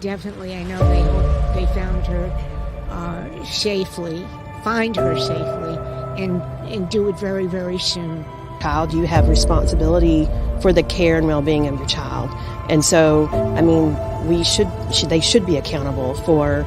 definitely, I know they hope they found her safely, find her safely, and do it very, very soon. Child, you have responsibility for the care and well-being of your child. And so, I mean, they should be accountable for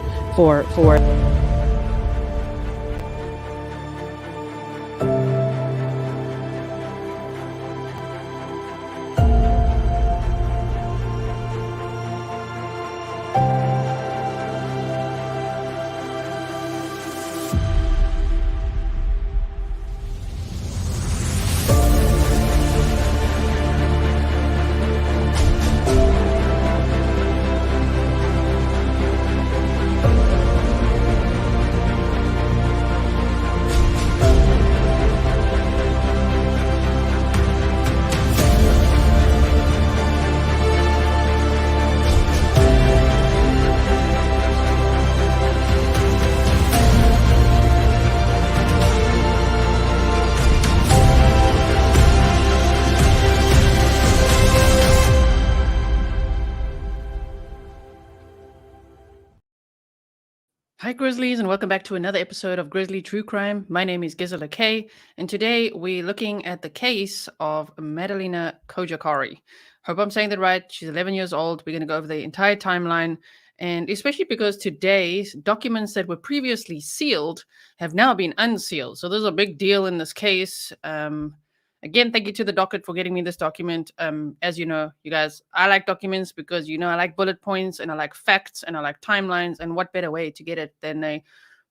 Hi Grizzlies, and welcome back to another episode of Grizzly True Crime. My name is Grizzly, and today we're looking at the case of Madalina Cojocari. Hope I'm saying that right. She's 11 years old. We're going to go over the entire timeline, and especially because today documents that were previously sealed have now been unsealed. So there's a big deal in this case. Again, thank you to the docket for getting me this document. As you know, you guys, I like documents because, you know, I like bullet points and I like facts and I like timelines. And what better way to get it than a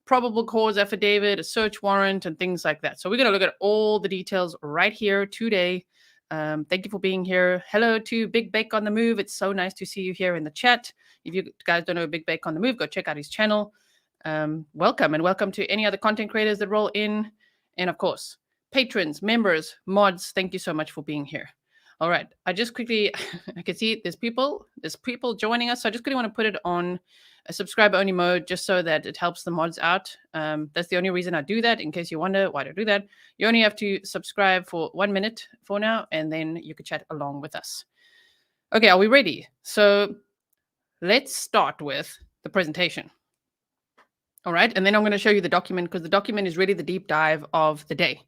probable cause affidavit, a search warrant, and things like that. So we're going to look at all the details right here today. Thank you for being here. Hello to Big Bake on the Move. It's so nice to see you here in the chat. If you guys don't know Big Bake on the Move, go check out his channel. Welcome, and welcome to any other content creators that roll in. And of course, patrons, members, mods, thank you so much for being here. All right, I just quickly, I can see there's people joining us. So I just quickly want to put it on a subscriber-only mode just so that it helps the mods out. That's the only reason I do that, in case you wonder why I do that. You only have to subscribe for 1 minute for now, and then you can chat along with us. Okay, are we ready? So let's start with the presentation. All right, and then I'm going to show you the document, because the document is really the deep dive of the day.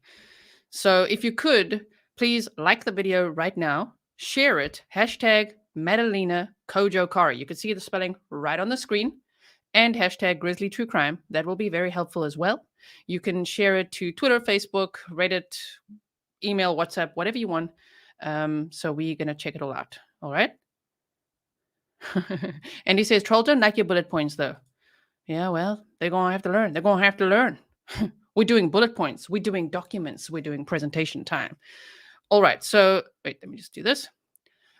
So if you could, please like the video right now, share it, hashtag Madalina Cojocari. You can see the spelling right on the screen, and hashtag Grizzly True Crime. That will be very helpful as well. You can share it to Twitter, Facebook, Reddit, email, WhatsApp, whatever you want. So we're going to check it all out. All right. And he says, Troll, don't like your bullet points though. Yeah, well, they're going to have to learn. They're going to have to learn. We're doing bullet points. We're doing documents. We're doing presentation time. All right. So wait, let me just do this.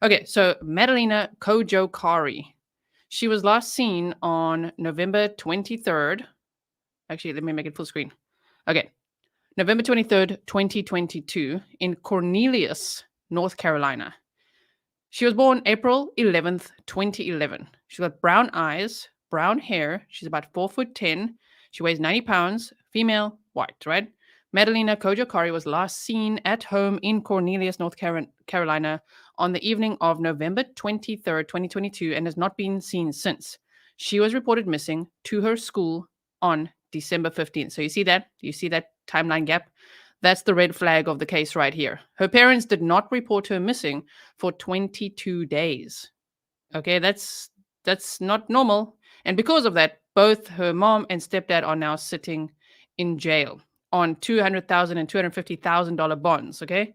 Okay. So Madalina Cojocari. She was last seen on November 23rd. Actually, let me make it full screen. Okay. November 23rd, 2022 in Cornelius, North Carolina. She was born April 11th, 2011. She's got brown eyes, brown hair. She's about 4'10". She weighs 90 pounds, female, white, right? Madalina Cojocari was last seen at home in Cornelius, North Carolina on the evening of November 23rd, 2022, and has not been seen since. She was reported missing to her school on December 15th. So you see that? You see that timeline gap? That's the red flag of the case right here. Her parents did not report her missing for 22 days. Okay, that's not normal. And because of that, both her mom and stepdad are now sitting in jail on $200,000 and $250,000 bonds. Okay,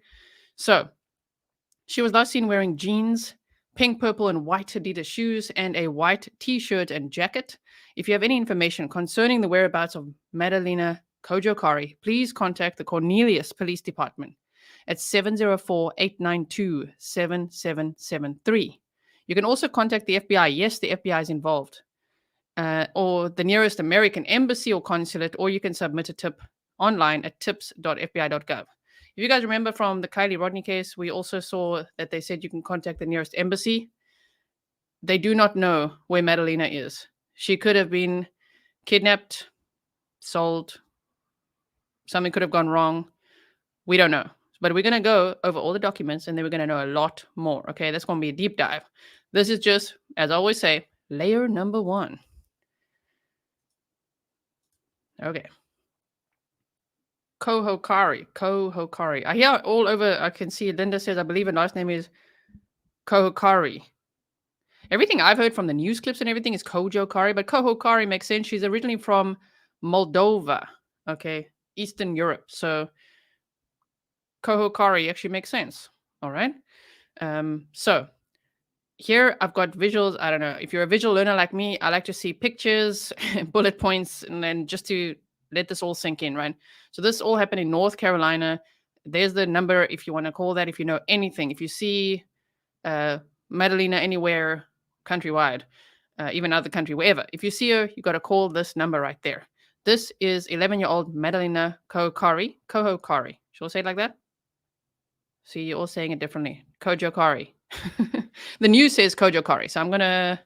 so she was last seen wearing jeans, pink, purple, and white Adidas shoes, and a white T-shirt and jacket. If you have any information concerning the whereabouts of Madalina Cojocari, please contact the Cornelius Police Department at 704-892-7773. You can also contact the FBI. Yes, the FBI is involved. Or the nearest American embassy or consulate, or you can submit a tip online at tips.fbi.gov. If you guys remember from the Kylie Rodney case, we also saw that they said you can contact the nearest embassy. They do not know where Madalina is. She could have been kidnapped, sold. Something could have gone wrong. We don't know. But we're going to go over all the documents, and then we're going to know a lot more. Okay, that's going to be a deep dive. This is just, as I always say, Layer number 1. Okay. Cojocari. I hear all over, I can see Linda says, I believe her last name is Cojocari. Everything I've heard from the news clips and everything is Cojocari, but Cojocari makes sense. She's originally from Moldova, okay, Eastern Europe. So Cojocari actually makes sense. All right. So here I've got visuals. I don't know. If you're a visual learner like me, I like to see pictures, bullet points, and then just to let this all sink in, right? So this all happened in North Carolina. There's the number if you want to call that, if you know anything. If you see Madalina anywhere countrywide, even out of the country, wherever. If you see her, you got to call this number right there. This is 11-year-old Madalina Cojocari. Shall I say it like that? See, you're all saying it differently. Cojocari. The news says Cojocari, so I'm going to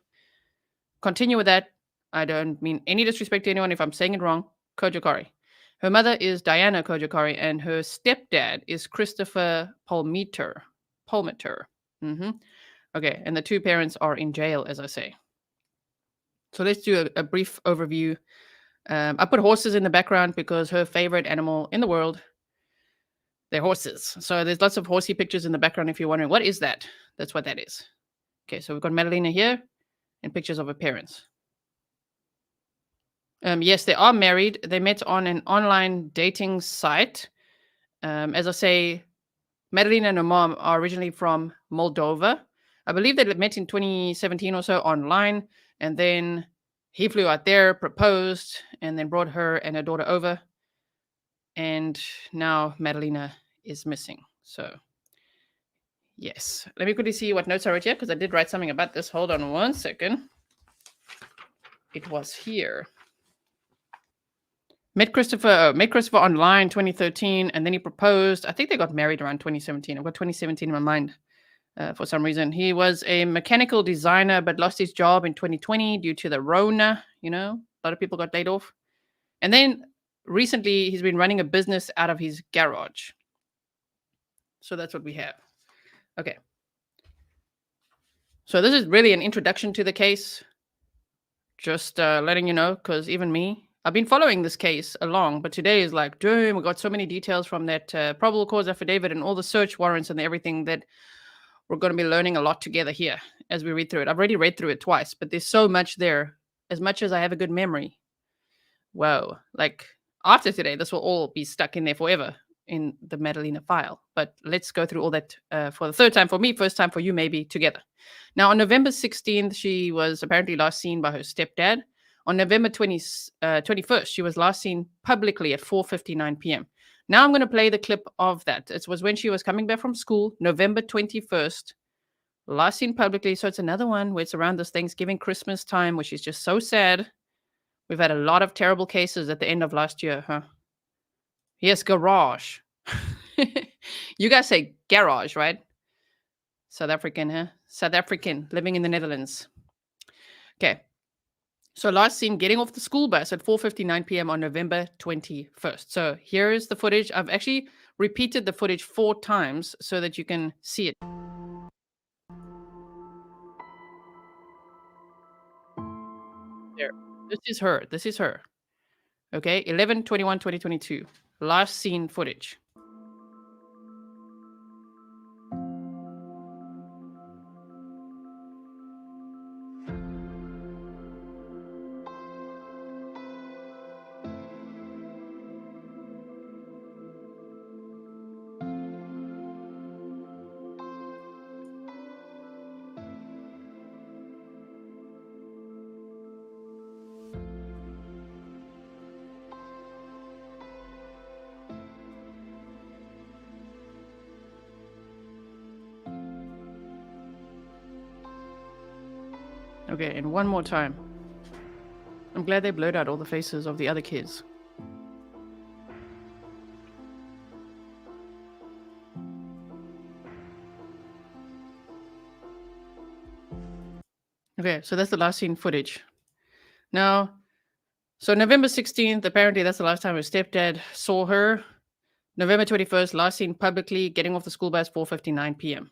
continue with that. I don't mean any disrespect to anyone if I'm saying it wrong. Cojocari. Her mother is Diana Cojocari, and her stepdad is Christopher Palmeter. Mm-hmm. Okay, and the two parents are in jail, as I say. So let's do a brief overview. I put horses in the background because her favorite animal in the world, they're horses. So there's lots of horsey pictures in the background if you're wondering, what is that? That's what that is. Okay, so we've got Madalina here and pictures of her parents. Yes, they are married. They met on an online dating site. As I say, Madalina and her mom are originally from Moldova. I believe they met in 2017 or so online, and then he flew out there, proposed, and then brought her and her daughter over. And now Madalina is missing. So, yes. Let me quickly see what notes I wrote here, because I did write something about this. Hold on one second. It was here. Met Christopher online 2013, and then he proposed. I think they got married around 2017. I've got 2017 in my mind for some reason. He was a mechanical designer, but lost his job in 2020 due to the Rona. You know, a lot of people got laid off. And then recently, he's been running a business out of his garage. So that's what we have. Okay. So this is really an introduction to the case. Just letting you know, because even me, I've been following this case along, but today is like, damn, we got so many details from that probable cause affidavit and all the search warrants and everything that we're going to be learning a lot together here as we read through it. I've already read through it twice, but there's so much there. As much as I have a good memory, whoa, like after today, this will all be stuck in there forever in the Madalina file. But let's go through all that for the third time for me, first time for you maybe, together. Now, on November 16th, she was apparently last seen by her stepdad. On November 21st, she was last seen publicly at 4:59 p.m. Now I'm going to play the clip of that. It was when she was coming back from school, November 21st, last seen publicly. So it's another one where it's around this Thanksgiving, Christmas time, which is just so sad. We've had a lot of terrible cases at the end of last year, huh? Yes, garage. You guys say garage, right? South African, huh? South African, living in the Netherlands. Okay. So last seen getting off the school bus at 4:59 p.m. on November 21st. So here is the footage. I've actually repeated the footage 4 times so that you can see it. There. This is her. Okay, 11/21/2022. Last seen footage. Okay, and one more time. I'm glad they blurred out all the faces of the other kids. Okay, so that's the last seen footage. Now, so November 16th, apparently that's the last time her stepdad saw her. November 21st, last seen publicly getting off the school bus 4:59 p.m.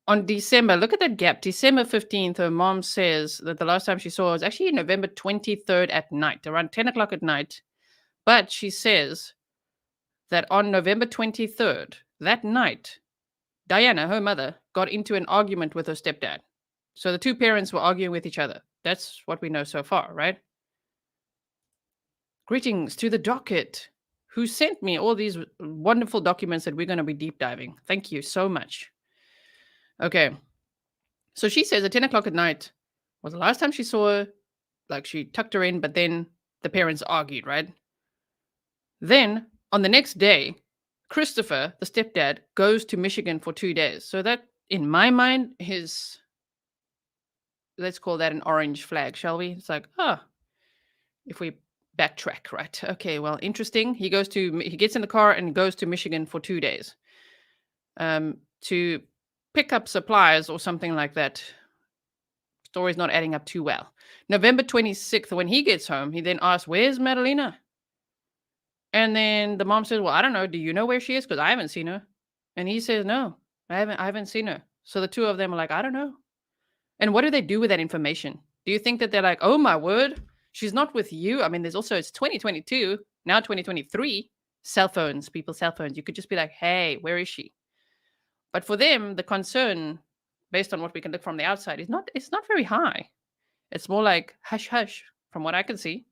On December, look at that gap. December 15th, her mom says that the last time she saw her was actually November 23rd at night, around 10 o'clock at night. But she says that on November 23rd, that night, Diana, her mother, got into an argument with her stepdad. So the two parents were arguing with each other. That's what we know so far, right? Greetings to the docket, who sent me all these wonderful documents that we're going to be deep diving. Thank you so much. Okay. So she says at 10 o'clock at night was the last time she saw her. Like, she tucked her in, but then the parents argued, right? Then on the next day, Christopher, the stepdad, goes to Michigan for 2 days. So that, in my mind, is, let's call that an orange flag, shall we? It's like, if we backtrack, right? Okay, well, interesting. He gets in the car and goes to Michigan for 2 days to pick up supplies or something like that. Story's not adding up too well. November 26th, when he gets home, he then asks, "Where's Madalina?" And then the mom says, "Well, I don't know. Do you know where she is? Because I haven't seen her." And he says, "No, I haven't seen her." So the two of them are like, "I don't know." And what do they do with that information? Do you think that they're like, "Oh my word, she's not with you"? I mean, there's also, it's 2022, now 2023, cell phones, people's cell phones. You could just be like, "Hey, where is she?" But for them, the concern, based on what we can look from the outside, it's not very high. It's more like hush hush, from what I can see.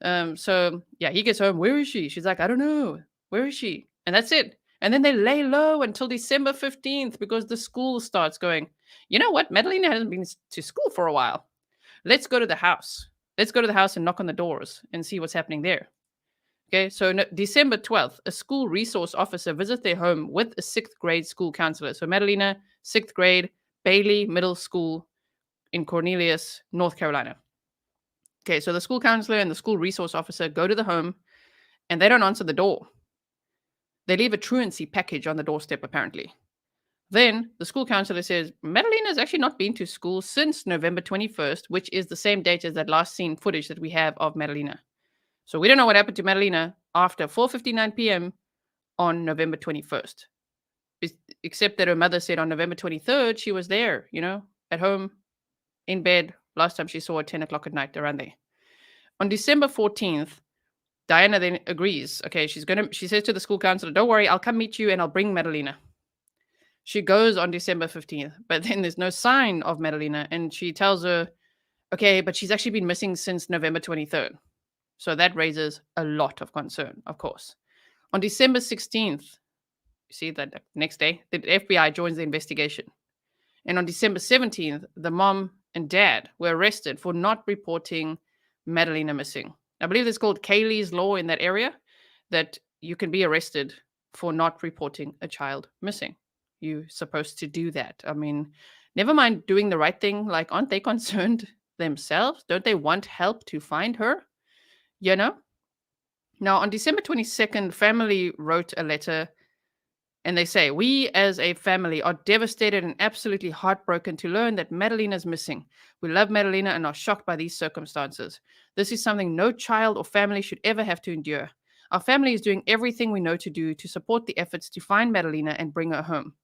So yeah, he gets home. "Where is she?" She's like, "I don't know. Where is she?" And that's it. And then they lay low until December 15th because the school starts going, "You know what? Madalina hasn't been to school for a while. Let's go to the house. Let's go to the house and knock on the doors and see what's happening there." Okay, so December 12th, a school resource officer visits their home with a 6th grade school counselor. So Madalina, 6th grade, Bailey Middle School in Cornelius, North Carolina. Okay, so the school counselor and the school resource officer go to the home and they don't answer the door. They leave a truancy package on the doorstep, apparently. Then the school counselor says, "Madalina has actually not been to school since November 21st, which is the same date as that last seen footage that we have of Madalina. So we don't know what happened to Madalina after 4:59 p.m. on November 21st. Except that her mother said on November 23rd, she was there, at home, in bed, last time she saw her 10 o'clock at night, around there. On December 14th, Diana then agrees. Okay, she says to the school counselor, "Don't worry, I'll come meet you and I'll bring Madalina." She goes on December 15th, but then there's no sign of Madalina. And she tells her, okay, but she's actually been missing since November 23rd. So that raises a lot of concern, of course. On December 16th, you see that next day, the FBI joins the investigation. And on December 17th, the mom and dad were arrested for not reporting Madalina missing. I believe it's called Kaylee's Law in that area, that you can be arrested for not reporting a child missing. You're supposed to do that. I mean, never mind doing the right thing. Like, aren't they concerned themselves? Don't they want help to find her? Now, on December 22nd, family wrote a letter and they say, "We as a family are devastated and absolutely heartbroken to learn that Madalina is missing. We love Madalina and are shocked by these circumstances. This is something no child or family should ever have to endure. Our family is doing everything we know to do to support the efforts to find Madalina and bring her home.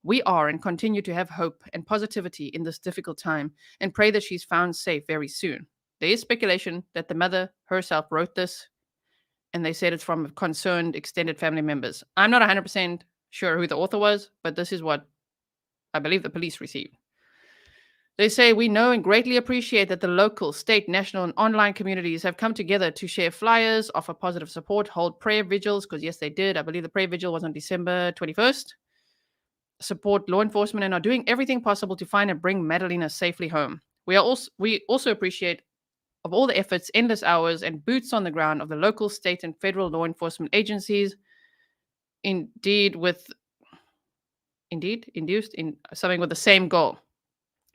We are and continue to have hope and positivity in this difficult time and pray that she's found safe very soon." There is speculation that the mother herself wrote this, and they said it's from concerned extended family members. I'm not 100% sure who the author was, but this is what I believe the police received. They say, "We know and greatly appreciate that the local, state, national, and online communities have come together to share flyers, offer positive support, hold prayer vigils," because yes, they did. I believe the prayer vigil was on December 21st. "Support law enforcement and are doing everything possible to find and bring Madalina safely home. We also appreciate of all the efforts, endless hours, and boots on the ground of the local, state, and federal law enforcement agencies, induced in something with the same goal.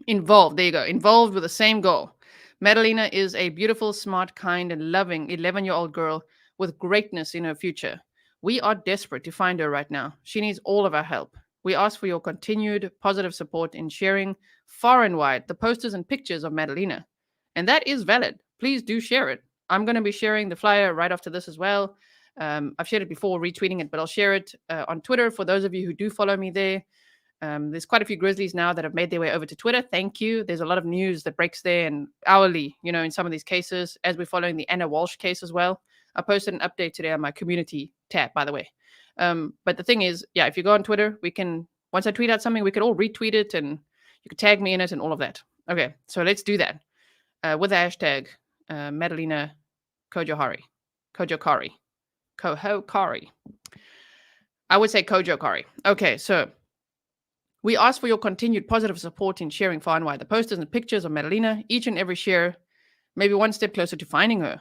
Involved with the same goal. Madalina is a beautiful, smart, kind, and loving 11-year-old girl with greatness in her future. We are desperate to find her right now. She needs all of our help. We ask for your continued positive support in sharing far and wide the posters and pictures of Madalina. And that is valid. Please do share it. I'm going to be sharing the flyer right after this as well. I've shared it before, retweeting it, but I'll share it on Twitter for those of you who do follow me there. There's quite a few Grizzlies now that have made their way over to Twitter. Thank you. There's a lot of news that breaks there and hourly, in some of these cases, as we're following the Anna Walsh case as well. I posted an update today on my community tab, by the way. But the thing is, if you go on Twitter, once I tweet out something, we can all retweet it and you can tag me in it and all of that. Okay, so let's do that with the hashtag Madalina Cojocari. I would say Cojocari. Okay, so we ask for your continued positive support in sharing far and wide the posters and pictures of Madalina. Each and every share, maybe one step closer to finding her.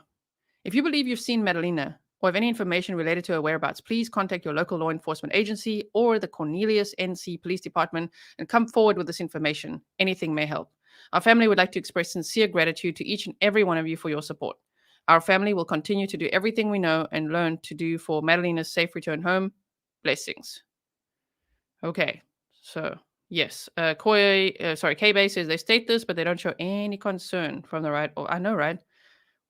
If you believe you've seen Madalina or have any information related to her whereabouts, please contact your local law enforcement agency or the Cornelius NC Police Department and come forward with this information. Anything may help. Our family would like to express sincere gratitude to each and every one of you for your support. Our family will continue to do everything we know and learn to do for Madalina's safe return home. Blessings. Okay, so yes, K-Bay says they state this, but they don't show any concern from the right. Oh, I know, right?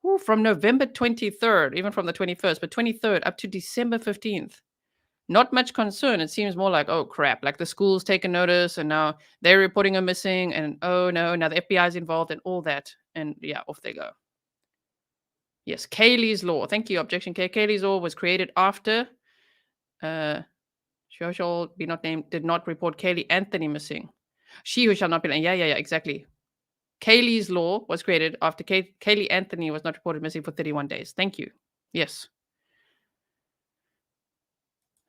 Ooh, from November 23rd, even from the 21st, but 23rd up to December 15th. Not much concern. It seems more like, oh crap, like the school's taken notice and now they're reporting her missing and oh no, now the FBI is involved and all that. And off they go. Yes, Kaylee's Law. Thank you, Objection K. Kaylee's Law was created after she shall be not named, did not report Kaylee Anthony missing. She who shall not be named. Yeah, exactly. Kaylee's Law was created after Kaylee Anthony was not reported missing for 31 days. Thank you. Yes.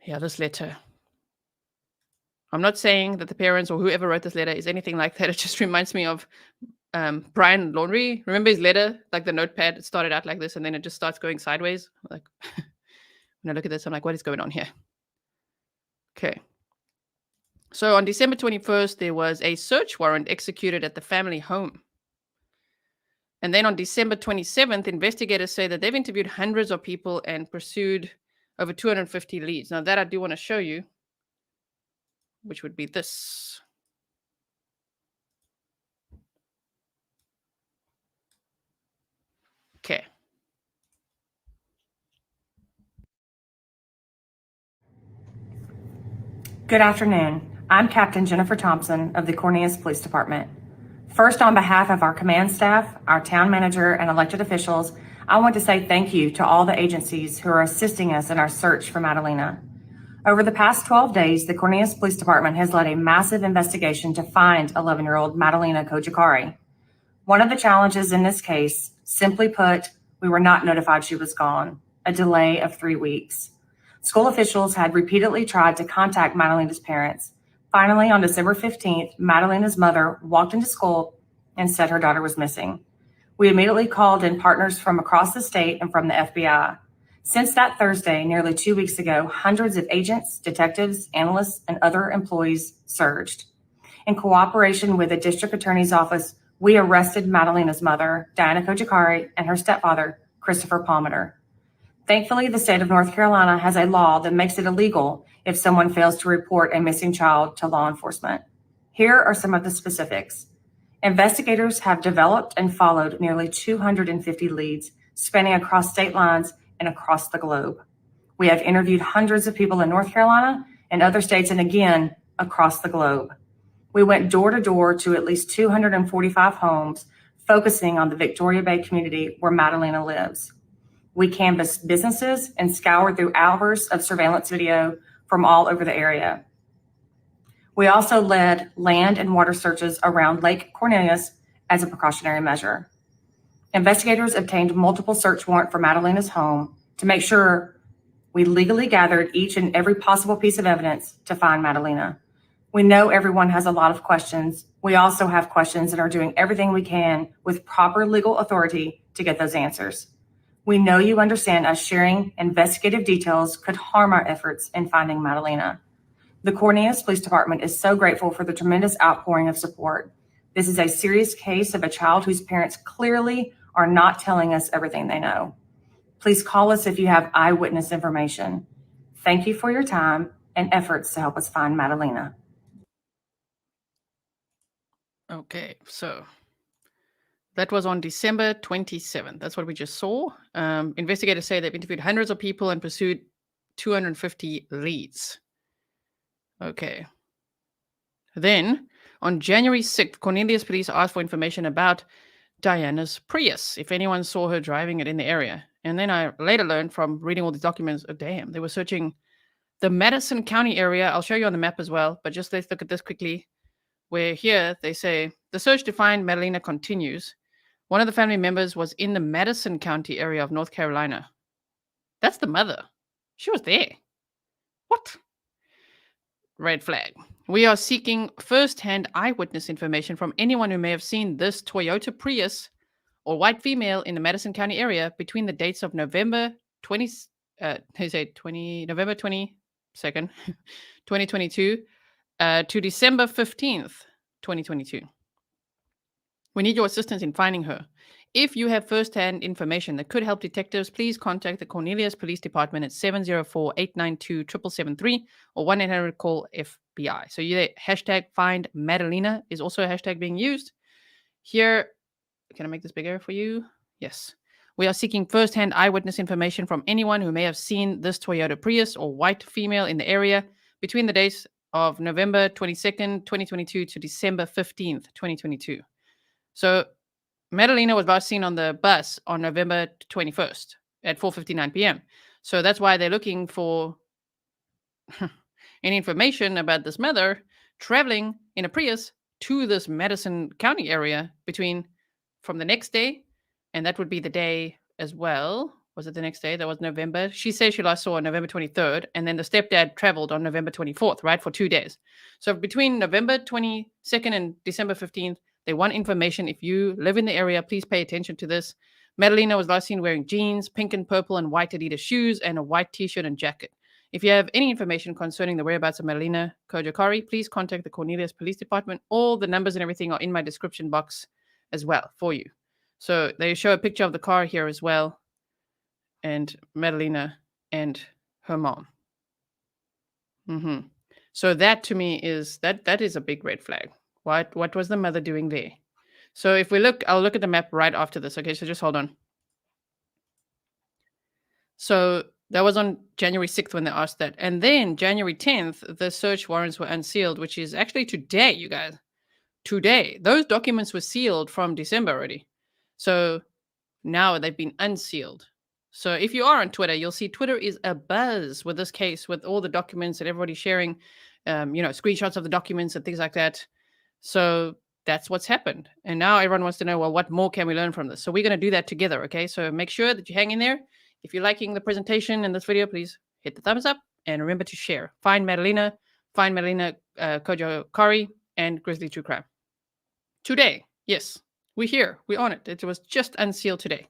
Yeah, this letter. I'm not saying that the parents or whoever wrote this letter is anything like that. It just reminds me of Brian Laundrie. Remember his letter? Like the notepad, it started out like this and then it just starts going sideways. Like, when I look at this, I'm like, what is going on here? Okay. So on December 21st, there was a search warrant executed at the family home. And then on December 27th, investigators say that they've interviewed hundreds of people and pursued over 250 leads. Now that I do want to show you, which would be this. Okay. Good afternoon. I'm Captain Jennifer Thompson of the Cornelius Police Department. First, on behalf of our command staff, our town manager, and elected officials, I want to say thank you to all the agencies who are assisting us in our search for Madalina. Over the past 12 days, the Cornelius Police Department has led a massive investigation to find 11-year-old Madalina Cojocari. One of the challenges in this case, simply put, we were not notified she was gone, a delay of 3 weeks. School officials had repeatedly tried to contact Madalina's parents. Finally, on December 15th, Madalina's mother walked into school and said her daughter was missing. We immediately called in partners from across the state and from the FBI. Since that Thursday, nearly 2 weeks ago, hundreds of agents, detectives, analysts, and other employees surged. In cooperation with the district attorney's office, we arrested Madalina's mother, Diana Cojocari, and her stepfather, Christopher Palmer. Thankfully, the state of North Carolina has a law that makes it illegal if someone fails to report a missing child to law enforcement. Here are some of the specifics. Investigators have developed and followed nearly 250 leads spanning across state lines and across the globe. We have interviewed hundreds of people in North Carolina and other states and again, across the globe. We went door to door to at least 245 homes, focusing on the Victoria Bay community where Madalina lives. We canvassed businesses and scoured through hours of surveillance video from all over the area. We also led land and water searches around Lake Cornelius as a precautionary measure. Investigators obtained multiple search warrants for Madalina's home to make sure we legally gathered each and every possible piece of evidence to find Madalina. We know everyone has a lot of questions. We also have questions and are doing everything we can with proper legal authority to get those answers. We know you understand us sharing investigative details could harm our efforts in finding Madalina. The Cornelius Police Department is so grateful for the tremendous outpouring of support. This is a serious case of a child whose parents clearly are not telling us everything they know. Please call us if you have eyewitness information. Thank you for your time and efforts to help us find Madalina. Okay, so that was on December 27th. That's what we just saw. Investigators say they've interviewed hundreds of people and pursued 250 leads. Okay. Then, on January 6th, Cornelius Police asked for information about Diana's Prius, if anyone saw her driving it in the area. And then I later learned from reading all these documents, oh, damn, they were searching the Madison County area. I'll show you on the map as well, but just let's look at this quickly, where here they say, the search to find Madalina continues. One of the family members was in the Madison County area of North Carolina. That's the mother. She was there. What? Red flag. We are seeking first-hand eyewitness information from anyone who may have seen this Toyota Prius or white female in the Madison County area between the dates of November 22nd, 2022 to December 15th, 2022. We need your assistance in finding her. If you have first-hand information that could help detectives, please contact the Cornelius Police Department at 704-892-7773 or 1-800-CALL-FBI. So hashtag find Madalina is also a hashtag being used. Here, can I make this bigger for you? Yes. We are seeking first-hand eyewitness information from anyone who may have seen this Toyota Prius or white female in the area between the dates of November 22nd, 2022 to December 15th, 2022. So Madalina was last seen on the bus on November 21st at 4:59 p.m. So that's why they're looking for any information about this mother traveling in a Prius to this Madison County area from the next day, and that would be the day as well. Was it the next day? That was November. She says she last saw on November 23rd, and then the stepdad traveled on November 24th, right, for 2 days. So between November 22nd and December 15th, they want information. If you live in the area, please pay attention to this. Madalina was last seen wearing jeans, pink and purple and white Adidas shoes, and a white t-shirt and jacket. If you have any information concerning the whereabouts of Madalina Cojocari, please contact the Cornelius Police Department. All the numbers and everything are in my description box as well for you. So they show a picture of the car here as well, and Madalina and her mom. So that to me is that is a big red flag. What was the mother doing there? So if we look, I'll look at the map right after this. Okay, so just hold on. So that was on January 6th when they asked that. And then January 10th, the search warrants were unsealed, which is actually today, you guys. Today. Those documents were sealed from December already. So now they've been unsealed. So if you are on Twitter, you'll see Twitter is abuzz with this case, with all the documents and everybody sharing, screenshots of the documents and things like that. So that's what's happened. And now everyone wants to know, well, what more can we learn from this? So we're going to do that together, okay? So make sure that you hang in there. If you're liking the presentation in this video, please hit the thumbs up and remember to share. Find Madalina Cojocari, and Grizzly True Crime. Today, yes, we're here. We're on it. It was just unsealed today.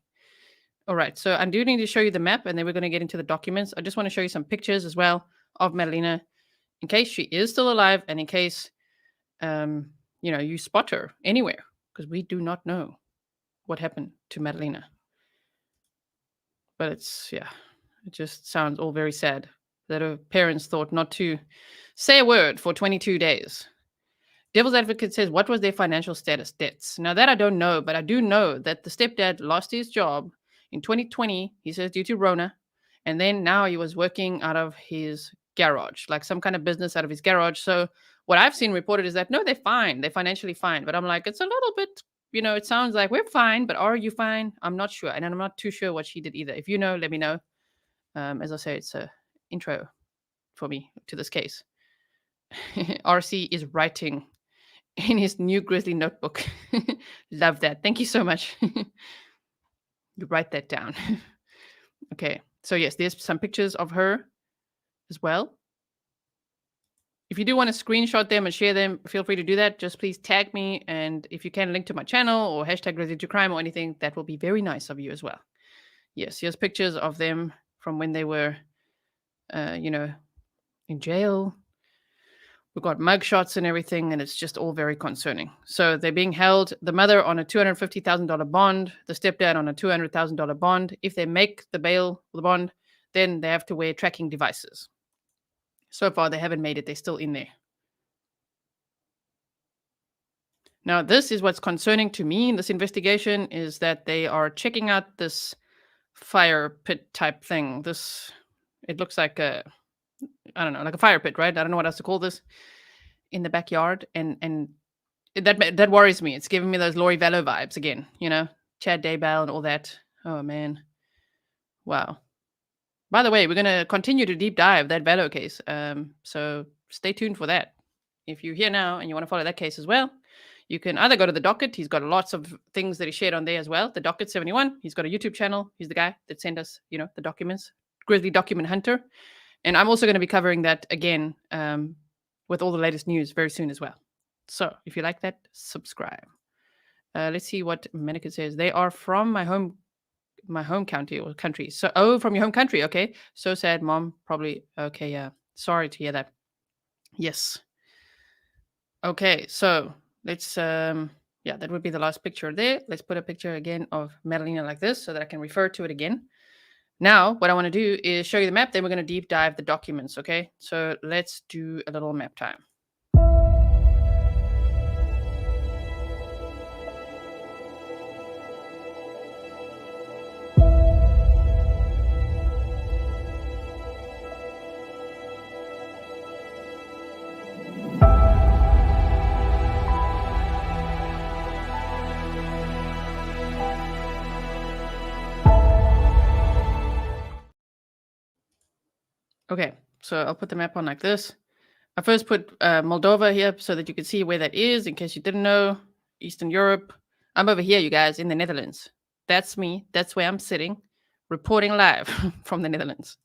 All right, so I do need to show you the map, and then we're going to get into the documents. I just want to show you some pictures as well of Madalina in case she is still alive and in case you spot her anywhere, because we do not know what happened to Madalina. But it just sounds all very sad that her parents thought not to say a word for 22 days. Devil's Advocate says, what was their financial status debts? Now that I don't know, but I do know that the stepdad lost his job in 2020, he says, due to Rona. And then now he was working out of his garage, like some kind of business out of his garage. So what I've seen reported is that, no, they're fine. They're financially fine. But I'm like, it's a little bit, it sounds like we're fine, but are you fine? I'm not sure. And I'm not too sure what she did either. If you know, let me know. As I say, it's an intro for me to this case. RC is writing in his new Grizzly notebook. Love that. Thank you so much. You write that down. Okay. So yes, there's some pictures of her as well. If you do want to screenshot them and share them, feel free to do that. Just please tag me. And if you can, link to my channel or hashtag Grizzly True Crime or anything, that will be very nice of you as well. Yes, here's pictures of them from when they were, in jail. We've got mugshots and everything, and it's just all very concerning. So they're being held, the mother on a $250,000 bond, the stepdad on a $200,000 bond. If they make the bond, then they have to wear tracking devices. So far, they haven't made it. They're still in there. Now, this is what's concerning to me in this investigation, is that they are checking out this fire pit type thing. It looks like like a fire pit, right? I don't know what else to call this. in the backyard, and that worries me. It's giving me those Lori Vallow vibes again, Chad Daybell and all that. Oh man, wow. By the way, we're going to continue to deep dive that Vallow case, so stay tuned for that. If you're here now and you want to follow that case as well, you can either go to the docket. He's got lots of things that he shared on there as well. The docket 71. He's got a YouTube channel. He's the guy that sent us, the documents. Grizzly Document Hunter. And I'm also going to be covering that again with all the latest news very soon as well. So if you like that, subscribe. Let's see what Medica says. They are from my home county or country. So, from your home country. Okay. So sad, Mom. Probably. Okay. Yeah. Sorry to hear that. Yes. Okay. So let's, that would be the last picture there. Let's put a picture again of Madalina like this so that I can refer to it again. Now, what I want to do is show you the map. Then we're going to deep dive the documents. Okay. So let's do a little map time. Okay, so I'll put the map on like this. I first put Moldova here so that you can see where that is, in case you didn't know. Eastern Europe. I'm over here, you guys, in the Netherlands. That's me. That's where I'm sitting, reporting live from the Netherlands.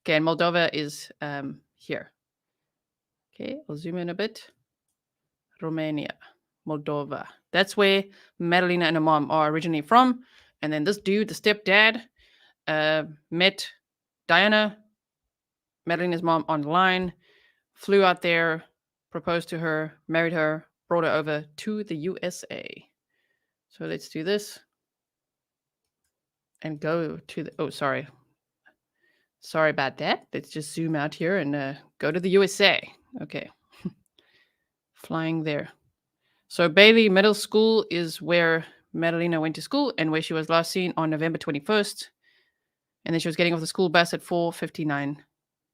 Okay, and Moldova is here. Okay, I'll zoom in a bit. Romania, Moldova. That's where Madalina and her mom are originally from. And then this dude, the stepdad, met Diana, Madalina's mom, online, flew out there, proposed to her, married her, brought her over to the USA. So let's do this and go to the, oh, sorry about that. Let's just zoom out here and go to the USA. Okay. Flying there. So Bailey Middle School is where Madalina went to school and where she was last seen on November 21st. And then she was getting off the school bus at 4:59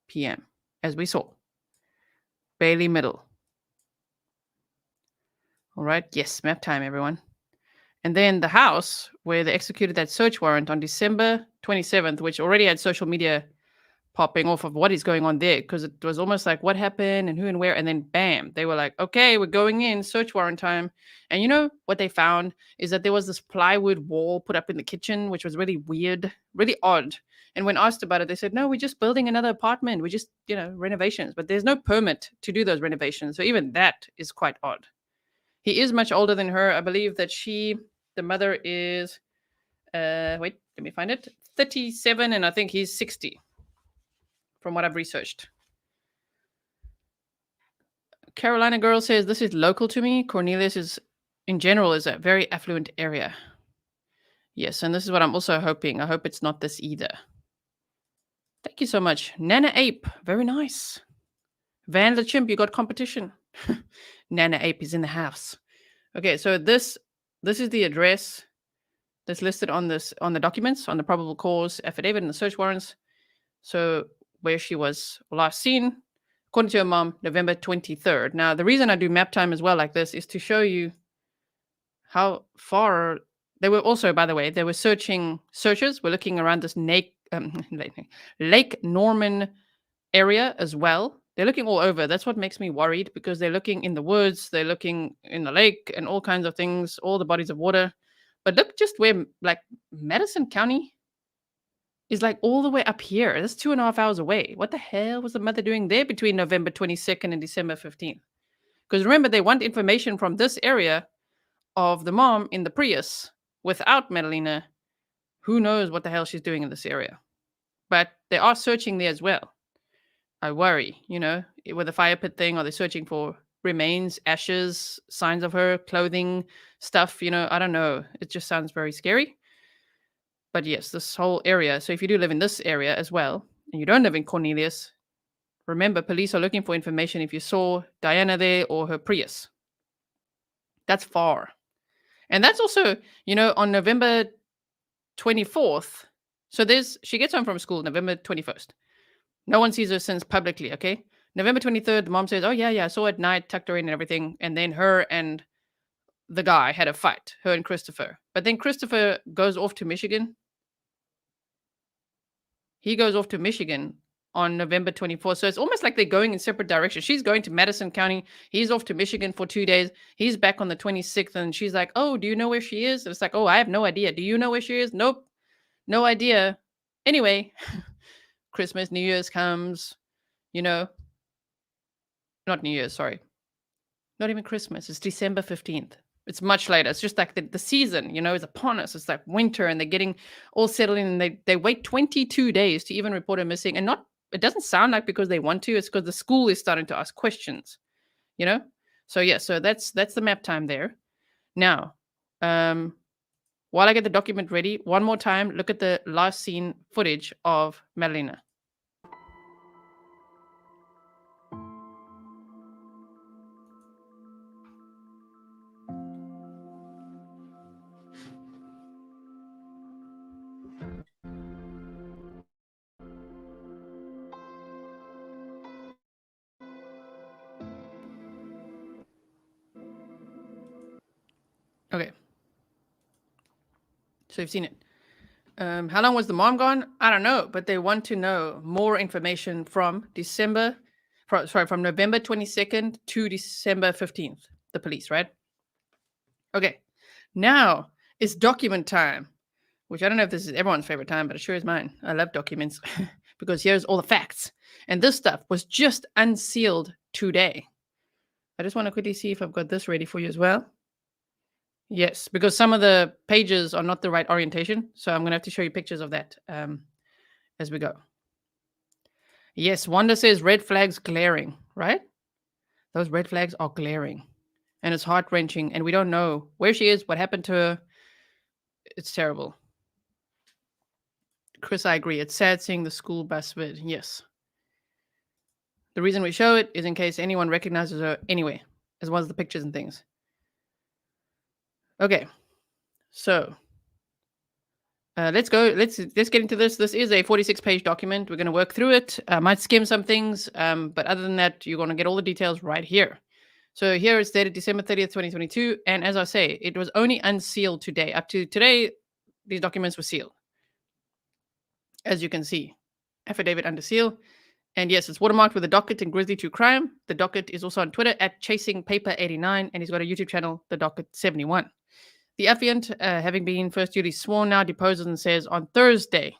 p.m., as we saw. Bailey Middle. All right. Yes, map time, everyone. And then the house where they executed that search warrant on December 27th, which already had social media popping off of what is going on there, because it was almost like what happened and who and where. And then bam, they were like, okay, we're going in, search warrant time. And you know what they found is that there was this plywood wall put up in the kitchen, which was really weird, really odd. And when asked about it, they said, no, we're just building another apartment. We're just, renovations. But there's no permit to do those renovations. So even that is quite odd. He is much older than her. I believe that the mother is, wait, let me find it, 37, and I think he's 60, from what I've researched. Carolina Girl says, this is local to me. Cornelius in general, is a very affluent area. Yes, and this is what I'm also hoping. I hope it's not this either. Thank you so much. Nana Ape, very nice. Van the Chimp, you got competition. Nana Ape is in the house. Okay, so this is the address that's listed on the documents, on the probable cause affidavit and the search warrants. So where she was last seen, according to her mom, November 23rd. Now, the reason I do map time as well like this is to show you how far they were also, by the way, they were searchers. We're looking around this Lake Norman area as well. They're looking all over. That's what makes me worried, because they're looking in the woods, they're looking in the lake and all kinds of things, all the bodies of water. But look just where, like, Madison County is like all the way up here. That's 2.5 hours away. What the hell was the mother doing there between November 22nd and December 15th? Because remember, they want information from this area of the mom in the Prius without Madalina. Who knows what the hell she's doing in this area? But they are searching there as well. I worry, with the fire pit thing, are they searching for remains, ashes, signs of her, clothing, stuff? I don't know. It just sounds very scary. But yes, this whole area. So if you do live in this area as well, and you don't live in Cornelius, remember, police are looking for information if you saw Diana there or her Prius. That's far. And that's also, on November 24th. So she gets home from school November 21st. No one sees her since publicly, okay? November 23rd, the mom says, oh, yeah, I saw at night, tucked her in and everything. And then her and the guy had a fight, her and Christopher. But then Christopher goes off to Michigan. He goes off to Michigan on November 24th. So it's almost like they're going in separate directions. She's going to Madison County. He's off to Michigan for 2 days. He's back on the 26th. And she's like, oh, do you know where she is? And it's like, oh, I have no idea. Do you know where she is? Nope. No idea. Anyway, Christmas, New Year's comes, not New Year's, sorry. Not even Christmas. It's December 15th. It's much later. It's just like the season, is upon us. It's like winter and they're getting all settled in and they wait 22 days to even report her missing. And it doesn't sound like because they want to, it's because the school is starting to ask questions, So yeah, so that's the map time there. Now, while I get the document ready, one more time, look at the last scene footage of Madalina. Okay. So you've seen it. How long was the mom gone? I don't know, but they want to know more information from November 22nd to December 15th, the police, right? Okay. Now it's document time, which I don't know if this is everyone's favorite time, but it sure is mine. I love documents because here's all the facts. And this stuff was just unsealed today. I just want to quickly see if I've got this ready for you as well. Yes, because some of the pages are not the right orientation. So I'm going to have to show you pictures of that as we go. Yes, Wanda says red flags glaring, right? Those red flags are glaring. And it's heart-wrenching. And we don't know where she is, what happened to her. It's terrible. Chris, I agree. It's sad seeing the school bus vid. Yes. The reason we show it is in case anyone recognizes her anyway, as well as the pictures and things. Okay, so let's go. Let's get into this. This is a 46-page document. We're going to work through it. I might skim some things, but other than that, you're going to get all the details right here. So here it's dated December 30th, 2022. And as I say, it was only unsealed today. Up to today, these documents were sealed. As you can see, affidavit under seal. And yes, it's watermarked with a docket in Grizzly True Crime. The docket is also on Twitter at ChasingPaper89, and he's got a YouTube channel, The Docket 71. The affiant, having been first duly sworn now, deposes and says on Thursday,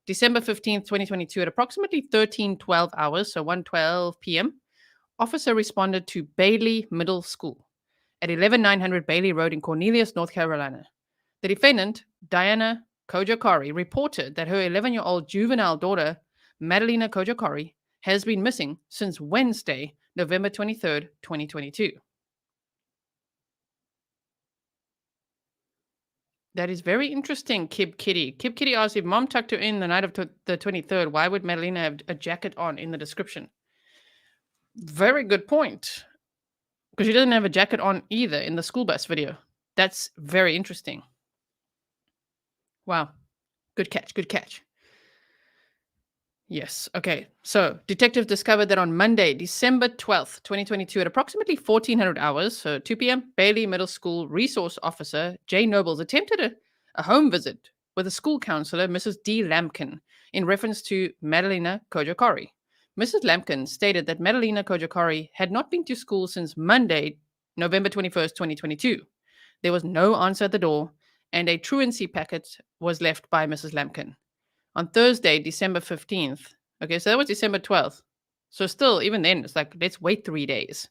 December 15th, 2022, at approximately 13:12 hours, so 1:12 p.m., officer responded to Bailey Middle School at 11900 Bailey Road in Cornelius, North Carolina. The defendant, Diana Cojocari, reported that her 11-year-old juvenile daughter, Madalina Cojocari, has been missing since Wednesday, November 23rd, 2022. That is very interesting, Kib Kitty. Kib Kitty asks, if mom tucked her in the night of the 23rd, why would Madalina have a jacket on in the description? Very good point. Because she doesn't have a jacket on either in the school bus video. That's very interesting. Wow. Good catch, good catch. Yes. Okay. So detectives discovered that on Monday, December 12th, 2022, at approximately 1400 hours, so 2 p.m., Bailey Middle School resource officer Jay Nobles attempted a home visit with a school counselor, Mrs. D. Lampkin, in reference to Madalina Cojocari. Mrs. Lampkin stated that Madalina Cojocari had not been to school since Monday, November 21st, 2022. There was no answer at the door, and a truancy packet was left by Mrs. Lampkin. On Thursday, December 15th, okay, so that was December 12th. So still, even then, it's like, let's wait 3 days.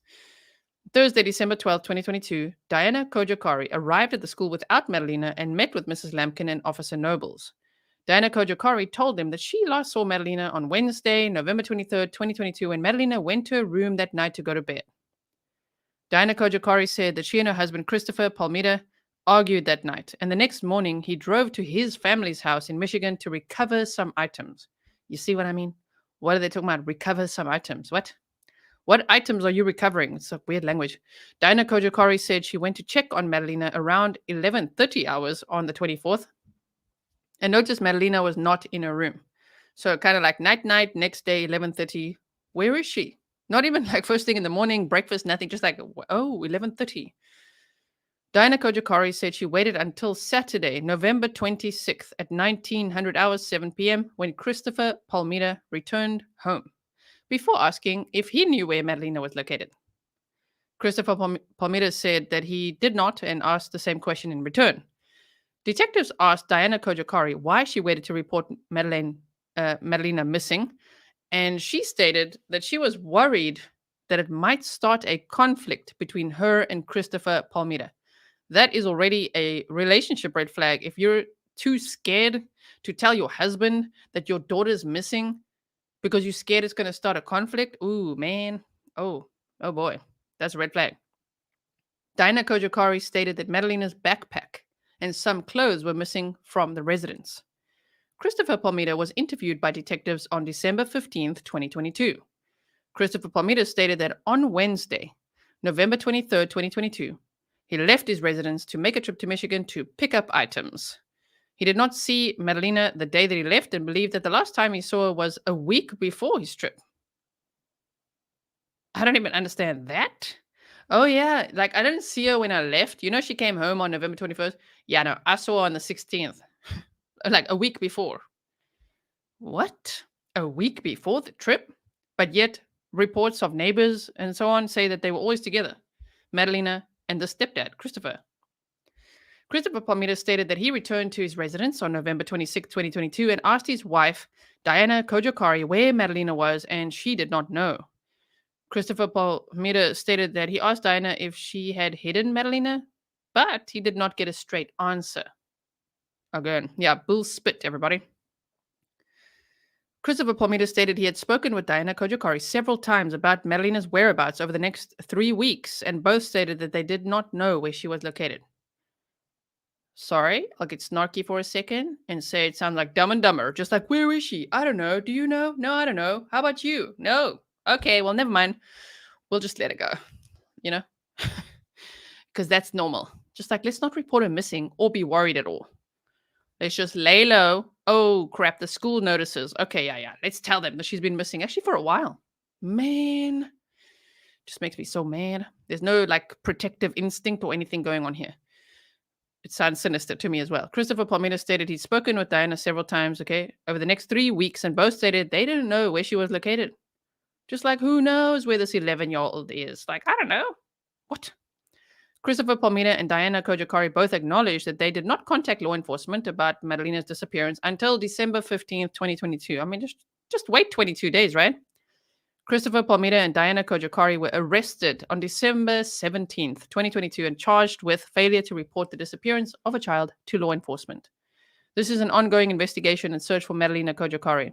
Thursday, December 12th, 2022, Diana Cojocari arrived at the school without Madalina and met with Mrs. Lampkin and Officer Nobles. Diana Cojocari told them that she last saw Madalina on Wednesday, November 23rd, 2022, when Madalina went to her room that night to go to bed. Diana Cojocari said that she and her husband, Christopher Palmita, argued that night, and the next morning he drove to his family's house in Michigan to recover some items. You see what I mean? What are they talking about? Recover some items. What items are you recovering? It's a weird language. Diana Cojocari said she went to check on Madalina around 11:30 hours on the 24th and noticed Madalina was not in her room. So kind of like night, next day, 11:30. Where is she? Not even like first thing in the morning, breakfast, nothing. Just like, 11:30. Diana Cojocari said she waited until Saturday, November 26th at 1900 hours, 7 p.m. when Christopher Palmita returned home before asking if he knew where Madalina was located. Christopher Palmita said that he did not and asked the same question in return. Detectives asked Diana Cojocari why she waited to report Madalina missing, and she stated that she was worried that it might start a conflict between her and Christopher Palmita. That is already a relationship red flag. If you're too scared to tell your husband that your daughter's missing because you're scared it's going to start a conflict, ooh, man. Oh boy. That's a red flag. Diana Cojocari stated that Madalina's backpack and some clothes were missing from the residence. Christopher Palmita was interviewed by detectives on December 15th, 2022. Christopher Palmita stated that on Wednesday, November 23rd, 2022, he left his residence to make a trip to Michigan to pick up items. He did not see Madalina the day that he left and believed that the last time he saw her was a week before his trip. I don't even understand that. Oh, yeah. Like, I didn't see her when I left. You know, she came home on November 21st. Yeah, no, I saw her on the 16th. Like, a week before. What? A week before the trip? But yet, reports of neighbors and so on say that they were always together. Madalina and the stepdad, Christopher. Christopher Palmita stated that he returned to his residence on November 26, 2022, and asked his wife, Diana Cojocari, where Madalina was, and she did not know. Christopher Palmita stated that he asked Diana if she had hidden Madalina, but he did not get a straight answer. Again, yeah, bull spit, everybody. Christopher Palmita stated he had spoken with Diana Cojocari several times about Madalina's whereabouts over the next 3 weeks, and both stated that they did not know where she was located. Sorry, I'll get snarky for a second and say it sounds like Dumb and Dumber. Just like, where is she? I don't know. Do you know? No, I don't know. How about you? No. Okay, well, never mind. We'll just let it go, you know? Because that's normal. Just like, let's not report her missing or be worried at all. Let's just lay low. Oh, crap, the school notices. Okay, yeah. Let's tell them that she's been missing actually for a while. Man, just makes me so mad. There's no, like, protective instinct or anything going on here. It sounds sinister to me as well. Christopher Palmita stated he'd spoken with Diana several times, okay, over the next 3 weeks, and both stated they didn't know where she was located. Just like, who knows where this 11-year-old is? Like, I don't know. What? Christopher Palmita and Diana Cojocari both acknowledged that they did not contact law enforcement about Madalina's disappearance until December 15th, 2022. I mean, just wait 22 days, right? Christopher Palmita and Diana Cojocari were arrested on December 17th, 2022, and charged with failure to report the disappearance of a child to law enforcement. This is an ongoing investigation and search for Madalina Cojocari.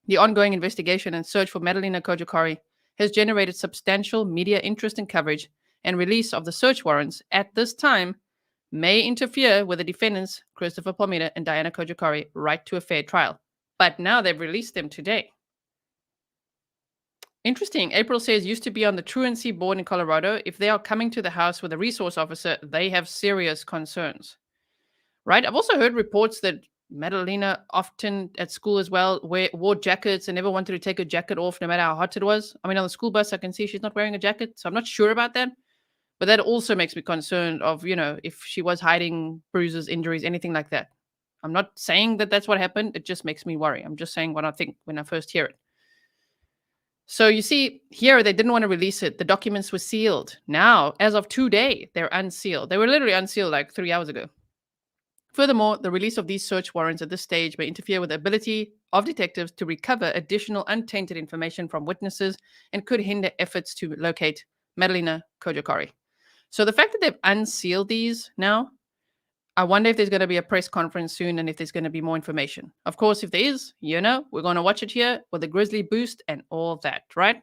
The ongoing investigation and search for Madalina Cojocari has generated substantial media interest and coverage, and release of the search warrants at this time may interfere with the defendants, Christopher Palmita and Diana Cojocari, right to a fair trial. But now they've released them today. Interesting. April says used to be on the truancy board in Colorado. If they are coming to the house with a resource officer, they have serious concerns. Right? I've also heard reports that Madalina often at school as well wore jackets and never wanted to take her jacket off no matter how hot it was. I mean, on the school bus, I can see she's not wearing a jacket, so I'm not sure about that. But that also makes me concerned of, if she was hiding bruises, injuries, anything like that. I'm not saying that that's what happened. It just makes me worry. I'm just saying what I think when I first hear it. So you see, here they didn't want to release it. The documents were sealed. Now, as of today, they're unsealed. They were literally unsealed like 3 hours ago. Furthermore, the release of these search warrants at this stage may interfere with the ability of detectives to recover additional untainted information from witnesses and could hinder efforts to locate Madalina Cojocari. So the fact that they've unsealed these now, I wonder if there's going to be a press conference soon and if there's going to be more information. Of course, if there is, we're going to watch it here with the Grizzly boost and all that, right?